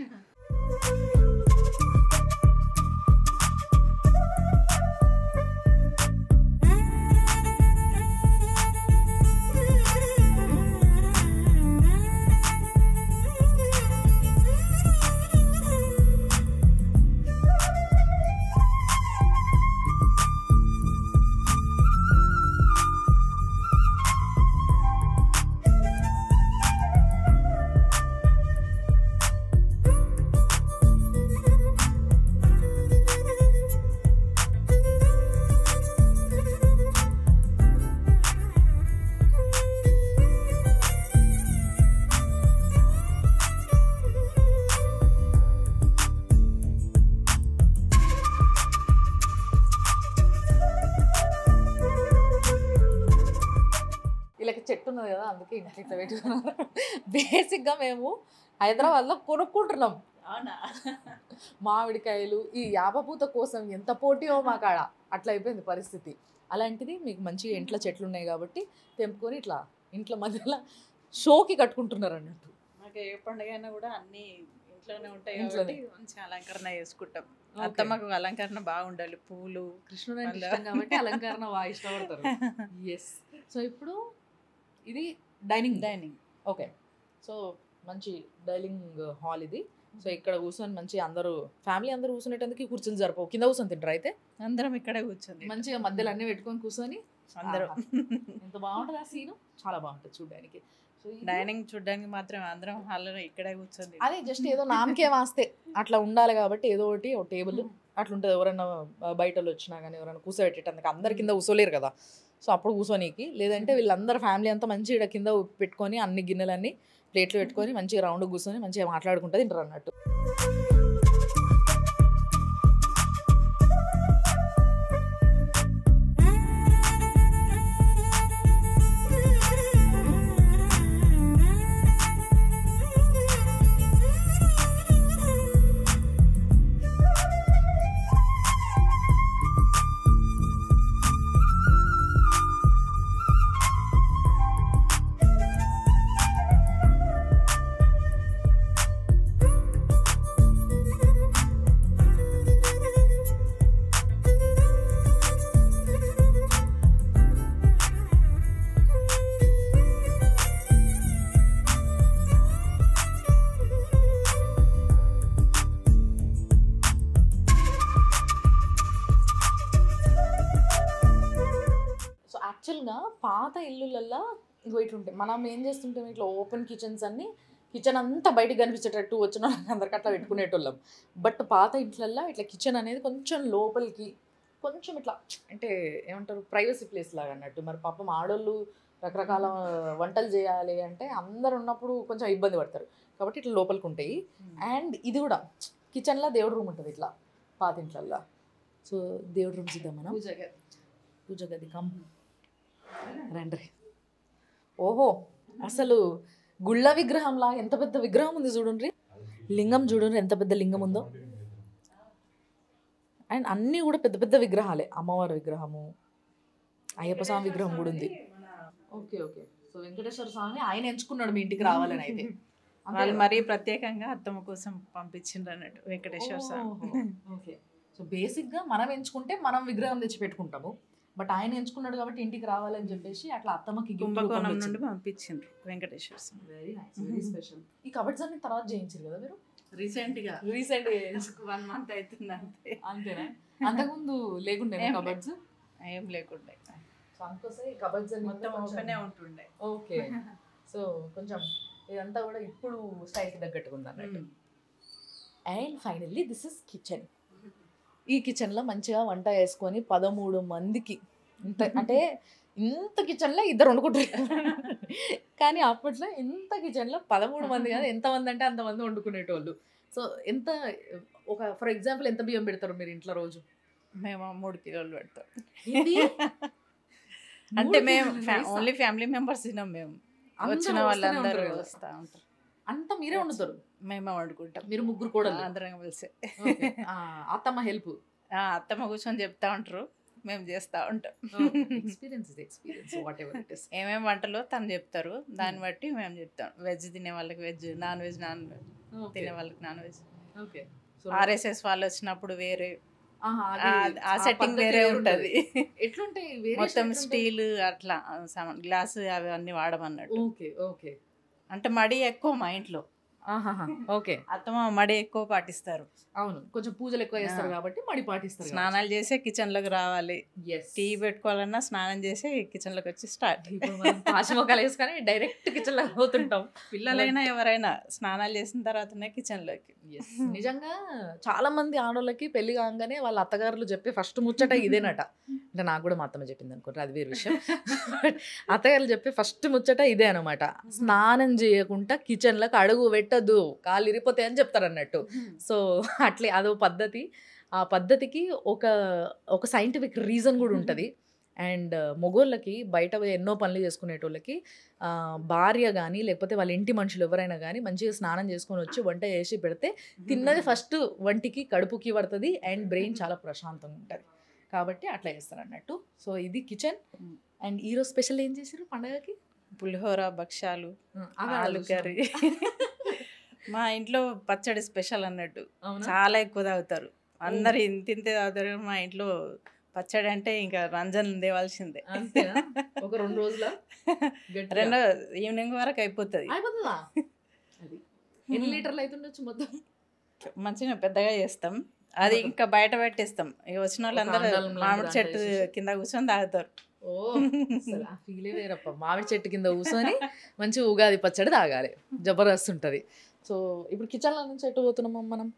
చెట్టు ఉన్నది కదా, అందుకే ఇంట్లో ఇట్లా పెట్టుకున్నాను. బేసిక్గా మేము హైదరాబాద్లో కొనుక్కుంటున్నాం మామిడికాయలు. ఈ యాపపూత కోసం ఎంత పోటీయో మా కాడ, అట్లా అయిపోయింది పరిస్థితి. అలాంటిది మీకు మంచిగా ఇంట్లో చెట్లు ఉన్నాయి కాబట్టి తెంపుకొని ఇట్లా ఇంట్లో మధ్యలో షోకి కట్టుకుంటున్నారు అన్నట్టు. మాకు ఏ పండుగ అయినా కూడా అన్నీ ఇంట్లోనే ఉంటాయి కాబట్టి మంచి అలంకరణ చేసుకుంటాం. అత్తమ్మకు అలంకరణ బాగుండాలి, పూలు కృష్ణుడు కాబట్టి అలంకరణ బాగా ఇష్టపడతారు. ఎస్. సో ఇప్పుడు ఇది డైనింగ్. ఓకే, సో మంచి డైనింగ్ హాల్ ఇది. సో ఇక్కడ కూర్చొని మంచి అందరూ ఫ్యామిలీ అందరూ కూర్చునేటందుకు కుర్చీలు జరపవు, కింద కూర్చొని తింటారు. అయితే అందరం ఇక్కడే కూర్చొని మంచిగా మధ్యలో అన్ని పెట్టుకొని కూర్చొని అందరూ ఎంత బాగుంటుంది ఆ సీను, చాలా బాగుంటుంది చూడడానికి. సో డైనింగ్ చూడడానికి మాత్రం అందరం హాల్లో ఇక్కడే కూర్చొని, అదే జస్ట్ ఏదో నామకే వాస్తే అట్లా ఉండాలి కాబట్టి ఏదో ఒకటి ఒక టేబుల్ అట్లా ఉంటుంది. ఎవరైనా బయట వచ్చినా కానీ ఎవరైనా కూర్చోబెట్టేటందుకు అందరి కింద కూర్చోలేరు కదా, సో అప్పుడు కూర్చోనీకి. లేదంటే వీళ్ళందరూ ఫ్యామిలీ అంతా మంచిగా ఇక్కడ కింద పెట్టుకొని అన్ని గిన్నెలన్నీ ప్లేట్లు పెట్టుకొని మంచిగా రౌండ్ కూర్చొని మంచిగా మాట్లాడుకుంటూ తింటారు అన్నట్టు. యాక్చువల్గా పాత ఇల్లులల్లో ఇగో ఇట్లా ఉంటాయి. మనం ఏం చేస్తుంటాం, ఇట్లా ఓపెన్ కిచెన్స్ అన్ని, కిచెన్ అంతా బయటకు కనిపించేటట్టు వచ్చిన వాళ్ళకి అందరికి అట్లా పెట్టుకునేటోళ్ళం. బట్ పాత ఇంట్లల్లో ఇట్లా కిచెన్ అనేది కొంచెం లోపలికి, కొంచెం ఇట్లా అంటే ఏమంటారు ప్రైవసీ ప్లేస్ లాగా అన్నట్టు. మరి పాపం ఆడోళ్ళు రకరకాల వంటలు చేయాలి అంటే అందరు ఉన్నప్పుడు కొంచెం ఇబ్బంది పడతారు, కాబట్టి ఇట్లా లోపలికి ఉంటాయి. అండ్ ఇది కూడా కిచెన్లో దేవుడు రూమ్ ఉంటుంది ఇట్లా పాత ఇంట్లల్లో. సో దేవుడు రూమ్స్ ఇద్దాం మనం. పూజ గది కమ్ రండి. ఓహో, అసలు గుళ్ళ విగ్రహంలా ఎంత పెద్ద విగ్రహం ఉంది చూడండి. లింగం చూడండి ఎంత పెద్ద లింగం ఉందో. అండ్ అన్నీ కూడా పెద్ద పెద్ద విగ్రహాలే. అమ్మవారి విగ్రహము, అయ్యప్ప స్వామి విగ్రహం కూడా ఉంది. Okay okay. సో వెంకటేశ్వర స్వామి ఆయన ఎంచుకున్నాడు మీ ఇంటికి రావాలని అయితే. వాళ్ళు మరీ ప్రత్యేకంగా అత్తమ్మ కోసం పంపించిండ్రు అన్నట్టు వెంకటేశ్వర స్వామి. ఓకే. సో బేసిక్గా మనం ఎంచుకుంటే మనం విగ్రహం తెచ్చి పెట్టుకుంటాము. బట్ ఆయన ఎంచుకున్నాడు కాబట్టి ఇంటికి రావాలని చెప్పేసి అట్లా అత్తమ్మకి కుంభకోణం నుండి పంపించిండ్రు Venkateswara Swamy. Very nice, very special. ఈ కబర్డ్స్ అన్ని తర్వాత చేయించారు కదా మీరు? రీసెంట్గా 1 month అవుతుంది అంతే. అంతేనా? అంతకుముందు లేకుండే కబర్డ్స్? ఏం లేకుండే. సో అందుకోసం ఈ కబర్డ్స్ మొత్తం ఓపెనే ఉంటుండే. ఓకే. సో కొంచెం ఇదంతా కూడా ఇప్పుడు స్టైల్కి తగ్గట్టుగా ఉంది అన్నట్టు. And finally this is kitchen. ఈ కిచెన్లో మంచిగా వంట వేసుకొని 13 మందికి ఇంత అంటే ఇంత కిచెన్లో 2 వండుకుంటారు. కానీ అప్పట్లో ఇంత కిచెన్లో 13 మంది కాదు, ఎంతమంది అంటే అంతమంది వండుకునేటోళ్ళు. సో ఎంత ఒక ఫర్ ఎగ్జాంపుల్ ఎంత బియ్యం పెడతారు మీరు ఇంట్లో రోజు? మేము 3 కిలోలు పెడతాం. అంటే మేము ఓన్లీ ఫ్యామిలీ మెంబర్స్ తినాం. మేము వచ్చిన వాళ్ళందరూ వస్తూ ఉంటారు. అంతా మీరే వండుతారు? మేమే వండుకుంటాం. మీరు 3 కూడా అందరం కలిసి. అత్తమ్మ హెల్ప్? అత్తమ్మ కూర్చొని చెప్తా ఉంటారు, మేము చేస్తూ ఉంటాం. Experience what ever it is. ఏమేమి వంటలో తను చెప్తారు, దాన్ని బట్టి మేము చెప్తాం. వెజ్ తినే వాళ్ళకి వెజ్, నాన్ వెజ్ తినే వాళ్ళకి నాన్ వెజ్. ఓకే. ఆర్ఎస్ఎస్ వాళ్ళు వచ్చినప్పుడు వేరే ఆ సెట్టింగ్ వేరే ఉంటుంది. ఎట్లుంటాయి మొత్తం స్టీల్ అట్లా గ్లాసు అవి అన్ని వాడమన్నాడు. Okay okay. అంటే మడి ఎక్కువ మా ఇంట్లో. ఓకే. అత్తమ్మ మడి ఎక్కువ పాటిస్తారు. అవును, కొంచెం పూజలు ఎక్కువ చేస్తారు కాబట్టి మడి పాటిస్తారు. స్నానాలు చేసే కిచెన్లోకి రావాలి. టీ పెట్టుకోవాలన్నా స్నానం చేసి కిచెన్లోకి వచ్చి స్టార్ట్. పాశమొక్కలు వేసుకొని డైరెక్ట్ కిచెన్లోకి పోతుంటాం. పిల్లలైనా ఎవరైనా స్నానాలు చేసిన తర్వాతనే కిచెన్లోకి. నిజంగా చాలా మంది ఆడోళ్ళకి పెళ్లి కాగానే వాళ్ళ అత్తగారులు చెప్పే ఫస్ట్ ముచ్చట ఇదేనట. అంటే నాకు కూడా మా అత్తమ్మ చెప్పింది అనుకుంటారు, అది వేరే విషయం. అత్తగారులు చెప్పే ఫస్ట్ ముచ్చట ఇదే అనమాట. స్నానం చేయకుండా కిచెన్లోకి అడుగు పెట్టద్దు, కాళ్ళు ఇరిపోతాయి అని చెప్తారు అన్నట్టు. సో అట్లే అదో పద్ధతి. ఆ పద్ధతికి ఒక సైంటిఫిక్ రీజన్ కూడా ఉంటుంది. అండ్ మొగోళ్ళకి బయట ఎన్నో పనులు చేసుకునేటోళ్ళకి భార్య కానీ లేకపోతే వాళ్ళ ఇంటి మనుషులు ఎవరైనా కానీ మంచిగా స్నానం చేసుకొని వచ్చి వంట చేసి పెడితే తిన్నది ఫస్ట్ వంటికి కడుపుకి పడుతుంది అండ్ బ్రెయిన్ చాలా ప్రశాంతంగా ఉంటుంది. కాబట్టి అట్లా చేస్తారు అన్నట్టు. సో ఇది కిచెన్. అండ్ ఈరోజు స్పెషల్ ఏం చేశారు పండగకి? పులిహోర, భక్షాలు, ఆలు కర్రీ. మా ఇంట్లో పచ్చడి స్పెషల్ అన్నట్టు. చాలా ఎక్కువ తాగుతారు అందరు, ఇంతే తాగుతారు. మా ఇంట్లో పచ్చడి అంటే ఇంకా రంజన్ తేవాల్సిందే. ఒక 2 రోజుల ఈవినింగ్ వరకు అయిపోతుంది. ఎన్ని లీటర్లు అవుతుండొచ్చు మొత్తం? మంచిగా పెద్దగా చేస్తాం. అది ఇంకా బయట పెట్టేస్తాం. ఇక వచ్చిన వాళ్ళందరూ మామిడి చెట్టు కింద కూర్చొని తాగుతారు. ఓ ఫీలే వేరప్ప. మామిడి చెట్టు కింద కూర్చొని మంచి ఉగాది పచ్చడి తాగాలి, జబర్దస్త్ ఉంటుంది. సో ఇప్పుడు కిచెన్లో నుంచి ఎటు పోతున్నాం మనం?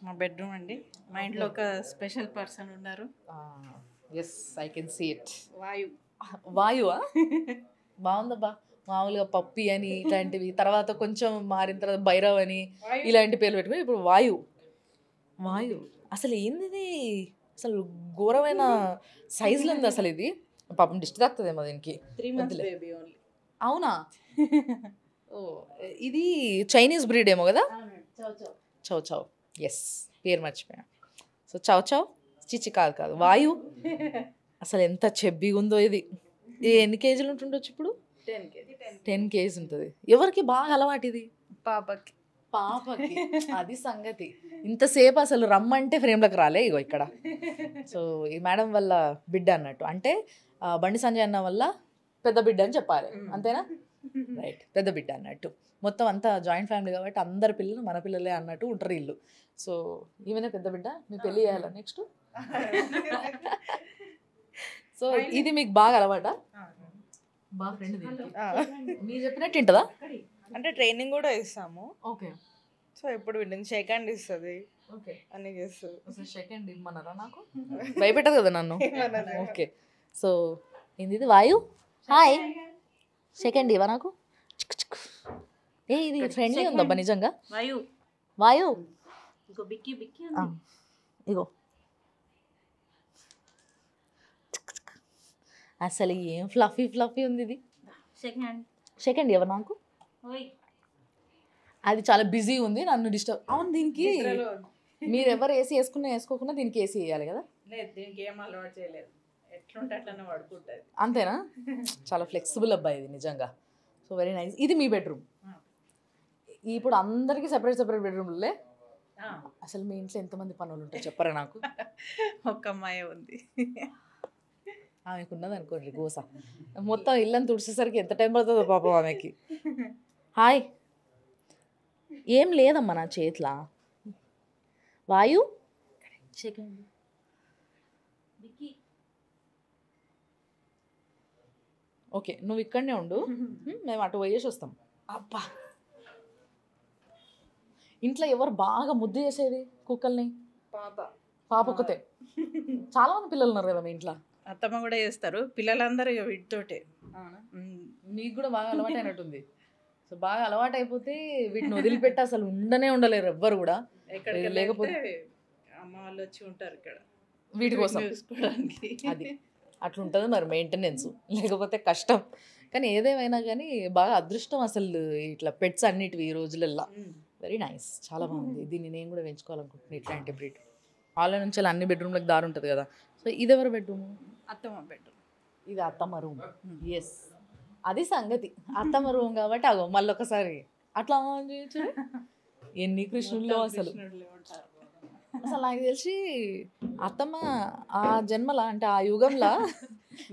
మా బెడ్రూమ్ అండి. మా ఇంట్లో ఒక స్పెషల్ పర్సన్ ఉన్నారు. Yes, I can see it. వాయువా? బాగుందబ్బా. మామూలుగా పప్పి అని ఇట్లాంటివి, తర్వాత కొంచెం మారిన తర్వాత భైరవ్ అని ఇలాంటి పేర్లు పెట్టుకుని ఇప్పుడు వాయు. అసలు ఏంది ఇది? అసలు ఘోరమైన సైజులో ఉంది అసలు. ఇది పాపం దిష్టి తాకుతుందేమో దీనికి. 3 months బేబీ ఓన్లీ. అవునా? ఓ, ఇది చైనీస్ బ్రీడ్ ఏమో కదా? చౌ చౌ. ఎస్, పేరు మర్చిపోయా. సో చౌ చౌ చిచ్చి కాదు వాయు. అసలు ఎంత చెబ్బిగా ఉందో ఇది. ఎన్ని కేజీలు ఉంటుండొచ్చు ఇప్పుడు? 10 kgs ఉంటుంది. ఎవరికి బాగా అలవాటు ఇది? పాపకి. అది సంగతి. ఇంతసేపు అసలు రమ్మంటే ఫ్రేమ్లోకి రాలే. ఇగో ఇక్కడ. సో ఈ మేడం వల్ల బిడ్డ అన్నట్టు, అంటే బండి సంజయ్ అన్న వల్ల పెద్ద బిడ్డ అని చెప్పాలి, అంతేనా? రైట్, పెద్ద బిడ్డ అన్నట్టు. మొత్తం అంతా జాయింట్ ఫ్యామిలీ కాబట్టి అందరి పిల్లలు మన పిల్లలే అన్నట్టు ఉంటారు ఇల్లు. సో ఈమెనే పెద్ద బిడ్డ, మీ పెళ్ళి చేయాలా నెక్స్ట్? సో ఇది మీకు బాగా అలవాటా? బాగా ఫ్రెండ్ మీరు చెప్పినట్టు ఉంటుందా? అంటే ట్రైనింగ్ కూడా ఇస్తాము. ఓకే. సో ఎప్పుడు వీళ్ళని షేక్ హ్యాండ్ ఇస్తుంది, ఓకే, అన్నీ చేస్తుంది. అసలు సెకండ్ ఇమ్మన్నారా? నాకు భయపెట్టదు కదా నన్ను. ఓకే. సో ఏంది వాయు? హాయ్, సెకండ్ ఇవా నాకు. ఏ ఇది ఫ్రెండ్లీ ఉందబ్బా నిజంగా. వాయు వాయు ఇంకో బిక్కి బిక్కి ఇగో అసలు ఏం ఫ్లఫీ ఫ్లఫీ ఉంది ఇది. సెకండ్ సెకండ్ ఇవ్వ నాకు. అది చాలా బిజీ ఉంది, నన్ను డిస్టర్బ్. అవును, దీనికి మీరు ఎవరు ఏసీ వేసుకోకుండా దీనికి ఏసీ వేయాలి కదా? లేదు, దీనికి ఏం అలవాటు చేయలేదు, ఎట్లుంటే అట్లనే పడుకుంటుంది. అంతేనా? చాలా ఫ్లెక్సిబుల్ అబ్బాయి ఇది నిజంగా. So very nice. ఇది మీ బెడ్రూమ్. ఇప్పుడు అందరికీ సెపరేట్ సెపరేట్ బెడ్రూమ్లే. అసలు మీ ఇంట్లో ఎంతమంది పనులు ఉంటాయి చెప్పరా నాకు? ఒక్క అమ్మాయి ఉంది, ఆమెకు ఉన్నది అనుకోండి గోస. మొత్తం ఇల్లని తుడిచేసరికి ఎంత టైం పడుతుందో పాపం ఆమెకి. హాయ్, ఏం లేదమ్మా నా చేతిలో. వాయు ఓకే, నువ్వు ఇక్కడనే ఉండు, మేము అటు పోయేసి వస్తాం. అబ్బా, ఇంట్లో ఎవరు బాగా ముద్దు చేసేది కుక్కల్ని? పాప ఒక్కతే. చాలా మంది పిల్లలు ఉన్నారు కదా మీ ఇంట్లో. అత్తమ్మ కూడా చేస్తారు, పిల్లలందరూ ఇక వీటితోటే. మీకు కూడా బాగా అలవాటు అయినట్టుంది. సో బాగా అలవాటు అయిపోతే వీటిని వదిలిపెట్టి అసలు ఉండలేరు ఎవ్వరు కూడా. లేకపోతే అమ్మ వాళ్ళు వచ్చి ఉంటారు ఇక్కడ వీటి కోసం చూసుకోవడానికి. అది అట్లుంటుంది మరి మెయింటెనెన్స్, లేకపోతే కష్టం. కానీ ఏదేమైనా కానీ బాగా అదృష్టం అసలు ఇట్లా పెట్స్ అన్నిటివి ఈ రోజులల్లో. వెరీ నైస్, చాలా బాగుంది. దీన్ని నేను కూడా పెంచుకోవాలనుకుంటున్నాను ఇట్లాంటి బ్రీడ్. హాల్లో నుంచి అన్ని బెడ్రూమ్లకు దారి ఉంటుంది కదా. సో ఇది ఎవరు బెడ్రూమ్? అత్తమ్మ బెడ్రూమ్. ఇది అత్తమ్మ రూమ్. ఎస్, అది సంగతి. అత్తమ్మ రూమ్ కాబట్టి అగో మళ్ళీ ఒకసారి అట్లా చేయొచ్చు. ఎన్ని కృష్ణుల్లో అసలు. అసలు నాకు తెలిసి అత్తమ్మ ఆ జన్మలా అంటే ఆ యుగంలో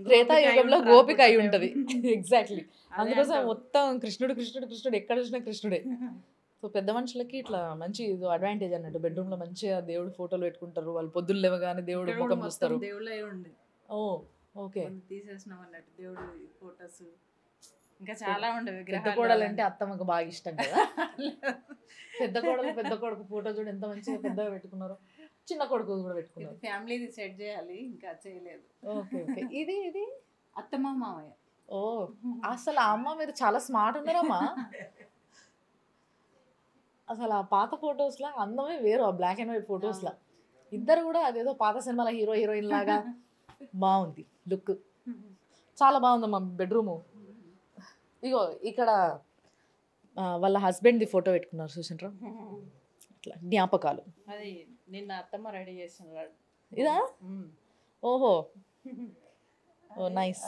త్రేతాయుగంలో గోపిక అయి ఉంటుంది. ఎగ్జాక్ట్లీ, అందుకోసం మొత్తం కృష్ణుడు కృష్ణుడు కృష్ణుడు, ఎక్కడ చూసినా కృష్ణుడే. సో పెద్ద మనుషులకి ఇట్లా మంచి అడ్వాంటేజ్ అన్నట్టు. బెడ్రూమ్లో మంచిగా దేవుడు ఫోటోలు పెట్టుకుంటారు, వాళ్ళు పొద్దున్న లేవగానే దేవుడు ముఖం చూస్తారు. దేవుళ్ళే ఉండి ఓ ఓకే, తీసేసినాం అన్నట్టు దేవుడు ఫోటోస్ ఇంకా చాలా ఉండేవి. పెద్ద కోడలు అంటే అత్తమ్మకు బాగా ఇష్టం కదా. పెద్ద కోడలు పెద్ద కొడుకు ఫోటో చూడు ఎంత మంచిగా పెద్దగా పెట్టుకున్నారు. చిన్న కొడుకు కూడా పెట్టుకున్నారు. ఫ్యామిలీది సెట్ చేయాలి, ఇంకా చేయలేదు. Okay okay. ఇది ఇది అత్తమ్మ మామయ్య. ఓ అసలు ఆ అమ్మ మీరు చాలా స్మార్ట్ ఉన్నారమ్మా. అసలు ఆ పాత ఫొటోస్లో అందమే వేరు, ఆ బ్లాక్ అండ్ వైట్ ఫొటోస్లో ఇద్దరు కూడా అదేదో పాత సినిమాల హీరో హీరోయిన్ లాగా బాగుంది లుక్. చాలా బాగుందమ్మా బెడ్రూము. ఇగో ఇక్కడ వాళ్ళ హస్బెండ్ది ఫోటో పెట్టుకున్నారు చూసిండ్రా, ఇట్లా జ్ఞాపకాలు. అది నిన్న అత్తమ్మ రెడీ చేసినారు. ఇదా? ఓహో, ఓ నైస్.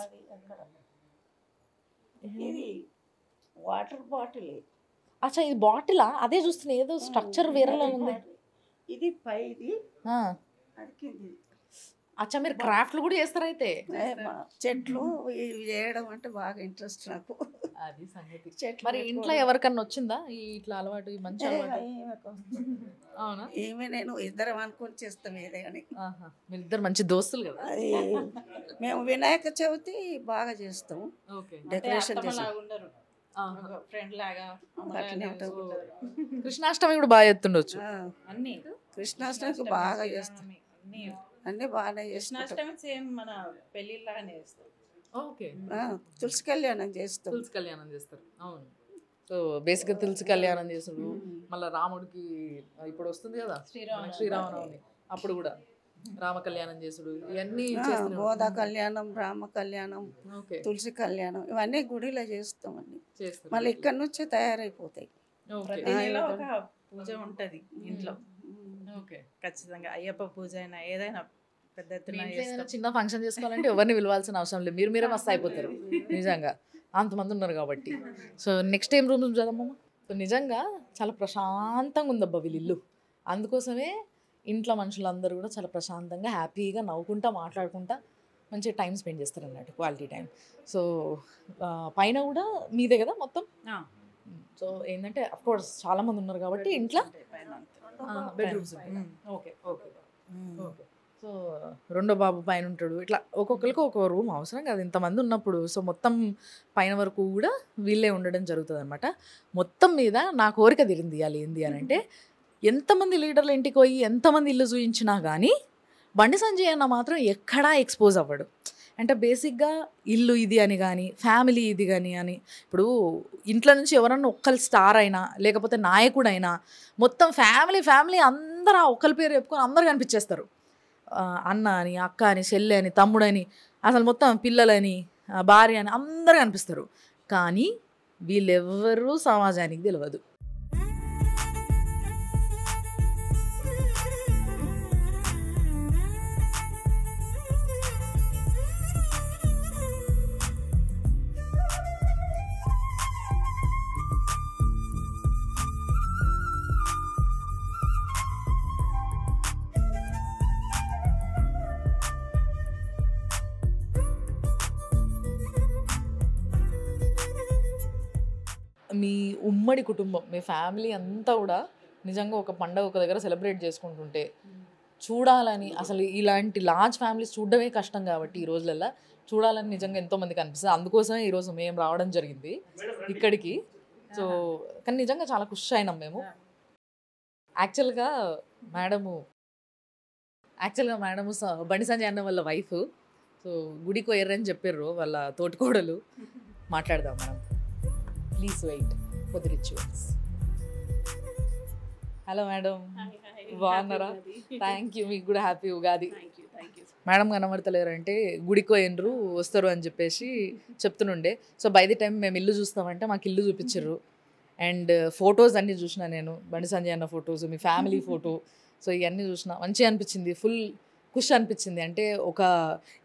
ఇది వాటర్ బాటిల్. అచ్చా, ఇది బాటిలా? అదే చూస్తున్నా, ఏదో స్ట్రక్చర్ వేరేలా ఉంది. ఇది పైది, అది కింది. అచ్చా, మీరు క్రాఫ్ట్లు కూడా చేస్తారైతే? చెట్లు ఇవి చేయడం అంటే బాగా ఇంట్రెస్ట్ నాకు. అది సంగతి. చెట్లు మరి ఇంట్లో ఎవరికన్నా వచ్చిందా ఈ ఇట్లా అలవాటు, ఈ మంచి అలవాటు? అవునా? ఏమి నేను ఇద్దరం అనుకొని చేస్తాం ఏదే అని. మీరిద్దరు మంచి దోస్తులు కదా. అది మేము వినాయక చవితి బాగా చేస్తాం, ఓకే. డెకరేషన్ చేస్తాం. ఫ్రెండ్ లాగా కృష్ణాష్టమి కూడా బాగా చేస్తుండొచ్చు. అన్ని కృష్ణాష్టమికి బాగా చేస్తాం, అన్ని బాగానే చేస్తాం. కృష్ణాష్టమి సేమ్ మన పెళ్ళిళ్ళగానే చేస్తాం. ఓకే. తులసి కళ్యాణం చేస్తాం. తులసి కళ్యాణం చేస్తారు, అవును. సో బేసిక్గా తులసి కళ్యాణం చేస్తాడు. మళ్ళీ రాముడికి ఇప్పుడు వస్తుంది కదా శ్రీరామనవమి, అప్పుడు కూడా రామ కళ్యాణం చేసుడు, ఇవన్నీ గోదా కళ్యాణం, రామ కళ్యాణం, తులసి కళ్యాణం, ఇవన్నీ గుడిలో చేస్తాం అన్ని. మళ్ళీ ఇక్కడ నుంచి తయారైపోతాయి. ప్రతి నెల ఒక పూజ ఉంటది ఇంట్లో. ఖచ్చితంగా అయ్యప్ప పూజ అయినా ఏదైనా పెద్ద ఎత్తున. చిన్న ఫంక్షన్ చేసుకోవాలంటే ఎవరిని పిలవాల్సిన అవసరం లేదు, మీరే మస్తు అయిపోతారు నిజంగా, అంతమంది ఉన్నారు కాబట్టి. సో నెక్స్ట్ టైం రూమ్ చదవమ్మా. సో నిజంగా చాలా ప్రశాంతంగా ఉందబ్బా వీళ్ళ ఇల్లు. అందుకోసమే ఇంట్లో మనుషులందరూ కూడా చాలా ప్రశాంతంగా హ్యాపీగా నవ్వుకుంటా మాట్లాడుకుంటా మంచిగా టైం స్పెండ్ చేస్తారు అన్నట్టు, క్వాలిటీ టైం. సో పైన కూడా మీదే కదా మొత్తం? సో ఏంటంటే అఫ్ కోర్స్ చాలా మంది ఉన్నారు కాబట్టి ఇంట్లో bedrooms okay okay okay. So రెండో బాబు పైన ఉంటాడు. ఇట్లా ఒక్కొక్కరికి ఒక్కొక్క రూమ్ అవసరం కదా ఇంతమంది ఉన్నప్పుడు. సో మొత్తం పైన వరకు కూడా వీళ్ళే ఉండడం జరుగుతుంది అనమాట. మొత్తం మీద నా కోరిక తీరింది ఇవ్వాలి ఏంది అని అంటే, ఎంతమంది లీడర్లు ఇంటికి పోయి ఎంతమంది ఇల్లు చూయించినా కానీ బండి సంజయ్ అన్న మాత్రం ఎక్కడా ఎక్స్పోజ్ అవ్వడు. అంటే బేసిక్గా ఇల్లు ఇది అని కానీ ఫ్యామిలీ ఇది కానీ అని, ఇప్పుడు ఇంట్లో నుంచి ఎవరన్నా ఒక్కరు స్టార్ అయినా లేకపోతే నాయకుడైనా మొత్తం ఫ్యామిలీ అందరూ ఆ ఒక్కరి పేరు చెప్పుకొని అందరు కనిపించేస్తారు. అన్న అని, అక్క అని, చెల్లె అని, తమ్ముడని, అసలు మొత్తం పిల్లలని, భార్య అని అందరు కనిపిస్తారు. కానీ వీళ్ళెవ్వరూ సమాజానికి తెలియదు. మీ ఉమ్మడి కుటుంబం, మీ ఫ్యామిలీ అంతా కూడా నిజంగా ఒక పండగ ఒక దగ్గర సెలబ్రేట్ చేసుకుంటుంటే చూడాలని, అసలు ఇలాంటి లార్జ్ ఫ్యామిలీస్ చూడడమే కష్టం కాబట్టి ఈ రోజులలో చూడాలని నిజంగా ఎంతోమందికి అనిపిస్తుంది. అందుకోసమే ఈరోజు మేము రావడం జరిగింది ఇక్కడికి. సో కానీ నిజంగా చాలా ఖుషి అయినాం మేము. యాక్చువల్గా మేడము బండి సంజయ్ అన్న వాళ్ళ వైఫ్. సో గుడికి పోయారని చెప్పారు వాళ్ళ తోటికోడలు. మాట్లాడదాం మనం. Please wait for the rituals. Hello madam, బాగున్నారా? Thank you. మీకు కూడా హ్యాపీ ఉగాది. మేడం కనబడతలేరంటే గుడికి పోయినరు వస్తారు అని చెప్పేసి చెప్తుండే. సో బై ది టైం మేము ఇల్లు చూస్తామంటే మాకు ఇల్లు చూపించారు. అండ్ ఫొటోస్ అన్నీ చూసిన నేను, బండి సంజయ్ అన్న ఫొటోస్, మీ ఫ్యామిలీ ఫోటో. సో ఇవన్నీ చూసిన మంచిగా అనిపించింది. ఫుల్ ఖుషి అనిపించింది. అంటే ఒక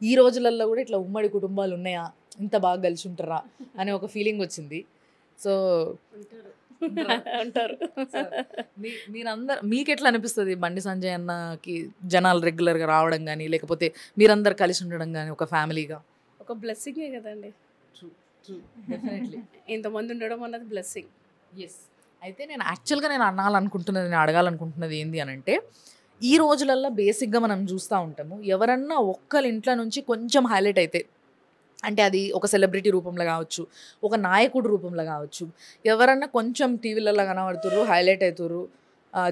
ఈ రోజులలో కూడా ఇట్లా ఉమ్మడి కుటుంబాలు ఉన్నాయా, ఇంత బాగా కలిసి ఉంటారా అనే ఒక ఫీలింగ్ వచ్చింది. సో అంటారు. మీరందరు మీకు ఎట్లా అనిపిస్తుంది బండి సంజయ్ అన్నకి జనాలు రెగ్యులర్గా రావడం కానీ లేకపోతే మీరందరు కలిసి ఉండడం కానీ ఒక ఫ్యామిలీగా? ఒక బ్లెస్సింగే కదండి. డెఫినెట్లీ ఇంతమంది ఉండడం అన్నది బ్లెస్సింగ్. ఎస్. అయితే నేను యాక్చువల్గా నేను అడగాలనుకుంటున్నది ఏంది అని అంటే, ఈ రోజులల్లో బేసిక్గా మనం చూస్తూ ఉంటాము, ఎవరన్నా ఒక్కరి ఇంట్లో నుంచి కొంచెం హైలైట్ అయితే, అంటే అది ఒక సెలబ్రిటీ రూపంలో కావచ్చు, ఒక నాయకుడు రూపంలో కావచ్చు, ఎవరన్నా కొంచెం టీవీలలో కనబడుతుర్రు, హైలైట్ అవుతుర్రు,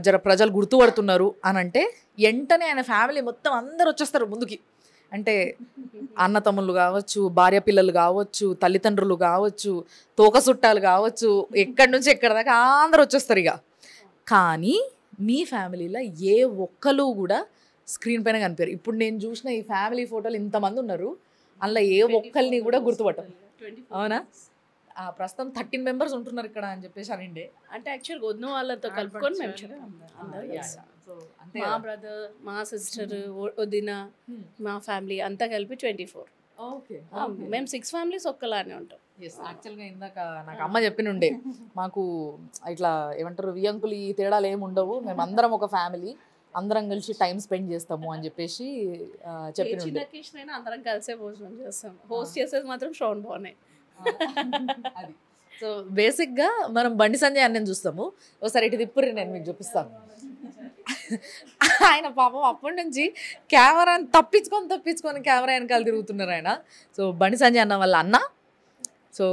జర ప్రజలు గుర్తుపడుతున్నారు అని అంటే వెంటనే ఆయన ఫ్యామిలీ మొత్తం అందరు వచ్చేస్తారు ముందుకి. అంటే అన్న తమ్ముళ్ళు కావచ్చు, భార్య పిల్లలు కావచ్చు, తల్లిదండ్రులు కావచ్చు, తోక చుట్టాలు కావచ్చు, ఎక్కడి నుంచి ఎక్కడి దాకా అందరు వచ్చేస్తారు ఇక. కానీ మీ ఫ్యామిలీలో ఏ ఒక్కరు కూడా స్క్రీన్ పైన కనిపారు. ఇప్పుడు నేను చూసిన ఈ ఫ్యామిలీ ఫోటోలు ఇంతమంది ఉన్నారు, అందులో ఏ ఒక్కరిని కూడా గుర్తుపట్టం. అవునా? ప్రస్తుతం 13 మెంబర్స్ ఉంటున్నారు ఇక్కడ అని చెప్పేసి అనిండే. అంటే యాక్చువల్గా వదిన వాళ్ళతో కలుపుకొని మేము మా బ్రదర్, మా సిస్టర్, వదిన, మా ఫ్యామిలీ అంతా కలిపి 24. ఓకే. మేము 6 ఫ్యామిలీస్ ఒక్కలానే ఉంటాం. యాక్చువల్గా ఇందాక నాకు అమ్మ చెప్పినుండే, మాకు ఇట్లా ఏమంటారు వియంకులు ఈ తేడాలు ఏమి ఉండవు, మేము అందరం ఒక ఫ్యామిలీ, అందరం కలిసి టైం స్పెండ్ చేస్తాము అని చెప్పేసి చెప్పినుండే. చిన్న అకేషన్ అయినా అందరం కలిసే భోజనం చేస్తాం. హోస్ట్ చేసేది మాత్రం శ్రవణ్ బాగున్నాయి. అది. సో బేసిక్గా మనం బండి సంజయ్ అన్నని చూస్తాము. ఒకసారి ఇటు తిప్పుర్రి, నేను మీకు చూపిస్తాను. ఆయన పాపం అప్పటి నుంచి కెమెరాని తప్పించుకొని కెమెరా వెనకాల తిరుగుతున్నారు ఆయన. సో బండి సంజయ్ అన్న వాళ్ళ అన్న. సో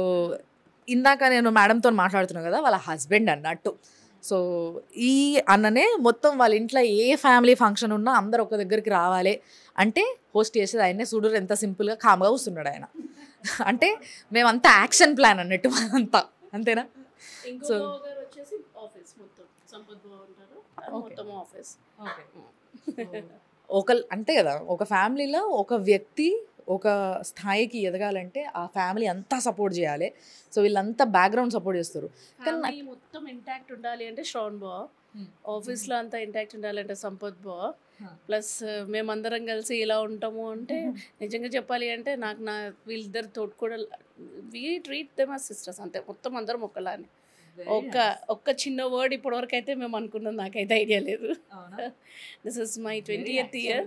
ఇందాక నేను మేడంతో మాట్లాడుతున్నాను కదా, వాళ్ళ హస్బెండ్ అన్నట్టు. సో ఈ అన్ననే మొత్తం వాళ్ళ ఇంట్లో ఏ ఫ్యామిలీ ఫంక్షన్ ఉన్నా అందరు ఒక దగ్గరికి రావాలి అంటే హోస్ట్ చేసేది ఆయనే. చూడరు ఎంత సింపుల్గా కామ్గా కూర్చున్నాడు ఆయన. అంటే మేమంతా యాక్షన్ ప్లాన్ అన్నట్టు అంతా, అంతేనా? సో వచ్చేసి ఆఫీస్ మొత్తం సంపత్ బాబు ఉంటారు, మొత్తం ఆఫీస్. అంతే కదా, ఒక ఫ్యామిలీలో ఒక వ్యక్తి ఒక స్థాయికి ఎదగాలంటే ఆ ఫ్యామిలీ అంతా సపోర్ట్ చేయాలి. సో వీళ్ళంతా బ్యాక్గ్రౌండ్ సపోర్ట్ చేస్తారు. కానీ మొత్తం ఇంటాక్ట్ ఉండాలి అంటే శ్రవణ్ బా, ఆఫీస్లో అంతా ఇంటాక్ట్ ఉండాలంటే సంపత్ బా, ప్లస్ మేమందరం కలిసి ఇలా ఉంటాము అంటే నిజంగా చెప్పాలి అంటే నాకు వీళ్ళిద్దరు తోటి కూడా we treat them as sisters అంతే. మొత్తం అందరం ఒకలానే. ఒక్క చిన్న వర్డ్ ఇప్పటివరకు అయితే మేము అనుకున్నాం, నాకైతే ఐడియా లేదు. This is my 20th year.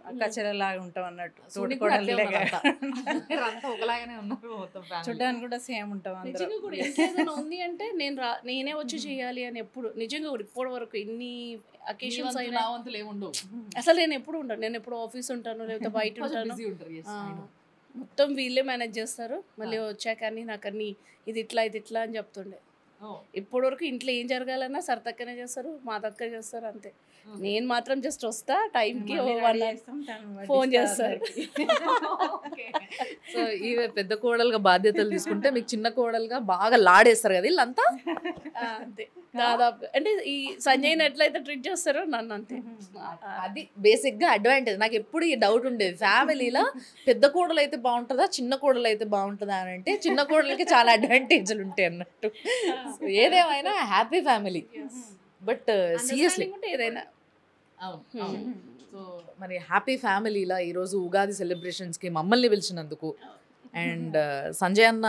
అక్క చెల్లెలాగా ఉంటాం అన్నట్టు, ఒకలాగానే ఉన్నారు మొత్తం family. చూడడానికి కూడా సేమ్ ఉంటాం అందరం. నిజంగా కూడా ఇంకేదైనా ఉంది అంటే నేనే వచ్చి చేయాలి అని ఎప్పుడు, నిజంగా కూడా ఇప్పటి వరకు ఎన్ని అకేషన్స్ అయినా నా వంతులు ఏముండవు. అసలు నేను ఎప్పుడు ఉంటాను, నేను ఎప్పుడు ఆఫీస్ ఉంటాను లేకపోతే బయట ఉంటాను. బిజీ ఉంటారు. Yes, I know. మొత్తం వీళ్ళే మేనేజ్ చేస్తారు. మళ్ళీ వచ్చాక అన్ని నాకు అన్ని ఇది ఇట్లా అని చెప్తుండే. ఇప్పటి వరకు ఇంట్లో ఏం జరగాలన్నా సరతక్కనే చేస్తారు, మా తక్క చేస్తారు, అంతే. నేను మాత్రం జస్ట్ వస్తా టైంకి, 1 hour ఫోన్ చేస్తారు. సో ఈమె పెద్ద కోడలుగా బాధ్యతలు తీసుకుంటే మీకు చిన్న కోడలుగా బాగా లాడేస్తారు కదా వీళ్ళంతా. అంతే దాదాపు. అంటే ఈ సంజయ్ని ఎట్లయితే ట్రీట్ చేస్తారో నన్ను అంతే. అది బేసిక్ గా అడ్వాంటేజ్. నాకు ఎప్పుడు ఈ డౌట్ ఉండేది, ఫ్యామిలీలో పెద్ద కోడలు అయితే బాగుంటుందా చిన్న కోడలు అయితే బాగుంటుందా అని. అంటే చిన్న కోడలకి చాలా అడ్వాంటేజ్లు ఉంటాయి అన్నట్టు. ఏదేమైనా హ్యాపీ ఫ్యామిలీ. బట్ సీరియస్లీ ఏదైనా సో మరి హ్యాపీ ఫ్యామిలీలా ఈరోజు ఉగాది సెలబ్రేషన్స్కి మమ్మల్ని పిలిచినందుకు, అండ్ సంజయ్ అన్న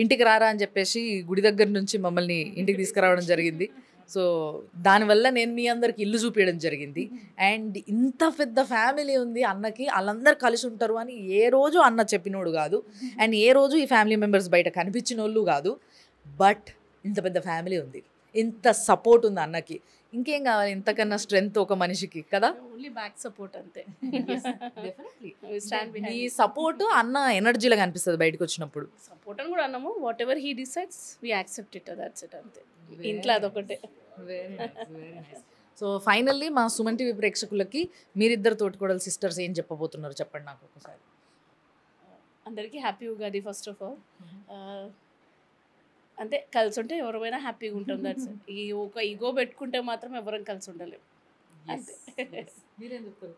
ఇంటికి రారా అని చెప్పేసి గుడి దగ్గర నుంచి మమ్మల్ని ఇంటికి తీసుకురావడం జరిగింది. సో దానివల్ల నేను మీ అందరికి ఇల్లు చూపించడం జరిగింది. అండ్ ఇంత పెద్ద ఫ్యామిలీ ఉంది అన్నకి, వాళ్ళందరూ కలిసి ఉంటారు అని ఏ రోజు అన్న చెప్పినోడు కాదు, అండ్ ఏ రోజు ఈ ఫ్యామిలీ మెంబర్స్ బయట కనిపించిన వాళ్ళు కాదు. బట్ ఇంత పెద్ద ఫ్యామిలీ ఉంది, ఇంత సపోర్ట్ ఉంది అన్నకి. ఇంకేం కావాలి ఇంతకన్నా స్ట్రెంగ్త్ ఒక మనిషికి కదా. ఓన్లీ బ్యాక్ సపోర్ట్ అంతే. ఈ సపోర్ట్ అన్న ఎనర్జీలో కనిపిస్తుంది బయటకు వచ్చినప్పుడు. సపోర్ట్ అని కూడా అన్నాము, whatever he decides we accept it, that's it అంతే. ఇంట్లో అదొకటే. సో ఫైనల్లీ మా సుమన్ టీవీ ప్రేక్షకులకి మీరిద్దరు తోటికోడల సిస్టర్స్ ఏం చెప్పబోతున్నారు చెప్పండి నాకు ఒకసారి. అందరికీ happy Ugadi first of all. అంతే, కలిసి ఉంటే ఎవరైనా హ్యాపీగా ఉంటాం. దట్స్ ఈ ఒక ఈగో పెట్టుకుంటే మాత్రం ఎవరం కలిసి ఉండలేము. అంతే. మీరేం చెప్తారు?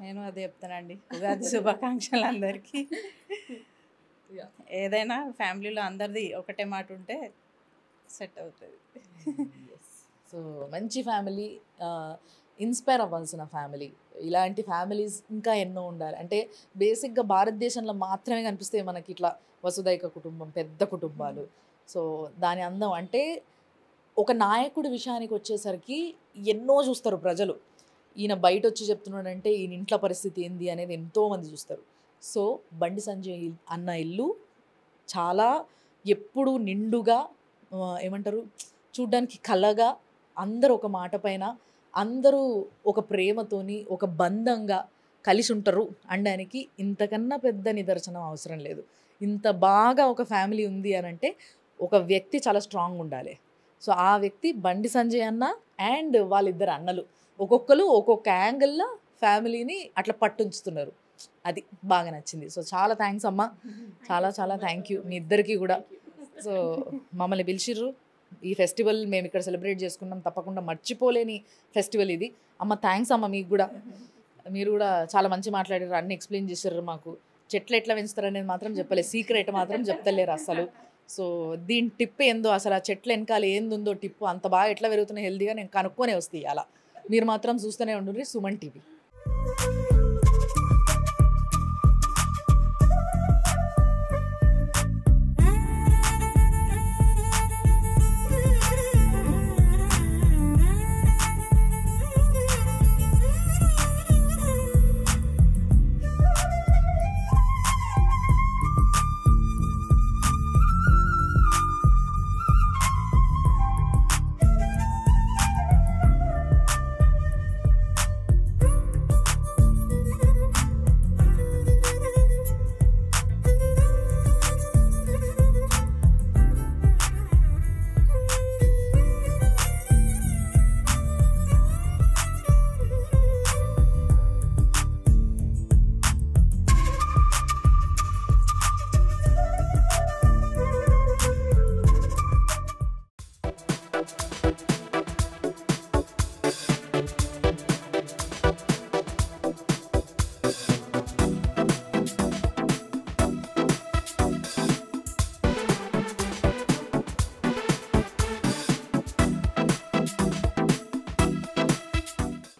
నేను అదే చెప్తానండి, ఉగాది శుభాకాంక్షలు అందరికీ. ఏదైనా ఫ్యామిలీలో అందరిది ఒకటే మాట ఉంటే సెట్ అవుతుంది. సో మంచి ఫ్యామిలీ, ఇన్స్పైర్ అవ్వాల్సిన ఫ్యామిలీ. ఇలాంటి ఫ్యామిలీస్ ఇంకా ఎన్నో ఉండాలి. అంటే బేసిక్గా భారతదేశంలో మాత్రమే కనిపిస్తాయి మనకి ఇట్లా వసుదైక కుటుంబం, పెద్ద కుటుంబాలు. సో దాని అందం అంటే ఒక నాయకుడి విషయానికి వచ్చేసరికి ఎన్నో చూస్తారు ప్రజలు. ఈయన బయట వచ్చి చెప్తున్నాడంటే ఈయన ఇంట్లో పరిస్థితి ఏంది అనేది ఎంతోమంది చూస్తారు. సో బండి సంజయ్ అన్న ఇల్లు చాలా ఎప్పుడు నిండుగా, ఏమంటారు, చూడ్డానికి కళగా, అందరూ ఒక మాట పైన, అందరూ ఒక ప్రేమతోని ఒక బంధంగా కలిసి ఉంటారు అనడానికి ఇంతకన్నా పెద్ద నిదర్శనం అవసరం లేదు. ఇంత బాగా ఒక ఫ్యామిలీ ఉంది అని అంటే ఒక వ్యక్తి చాలా స్ట్రాంగ్ ఉండాలి. సో ఆ వ్యక్తి బండి సంజయ్ అన్న అండ్ వాళ్ళిద్దరు అన్నలు ఒక్కొక్కరు ఒక్కొక్క యాంగిల్లో ఫ్యామిలీని అట్లా పట్టుంచుతున్నారు. అది బాగా నచ్చింది. సో చాలా థ్యాంక్స్ అమ్మ, చాలా చాలా థ్యాంక్ యూ మీ ఇద్దరికి కూడా. సో మమ్మల్ని పిలిచిర్రు, ఈ ఫెస్టివల్ మేము ఇక్కడ సెలబ్రేట్ చేసుకున్నాం, తప్పకుండా మర్చిపోలేని ఫెస్టివల్ ఇది. అమ్మ థ్యాంక్స్ అమ్మ మీకు కూడా. మీరు కూడా చాలా మంచి మాట్లాడారు, అన్నీ ఎక్స్ప్లెయిన్ చేశారు మాకు. చెట్లు ఎట్లా పెంచుతారు అనేది మాత్రం చెప్పలేదు, సీక్రెట్ మాత్రం చెప్తలేరు అసలు. సో దీని టిప్ ఏందో, అసలు ఆ చెట్ల వెనకాల ఏందుందో టిప్పు, అంత బాగా ఎట్లా పెరుగుతున్నాయి హెల్తీగా నేను కనుక్కొనే వస్తాయి. అలా మీరు మాత్రం చూస్తూనే ఉండండి సుమన్ టీవీ.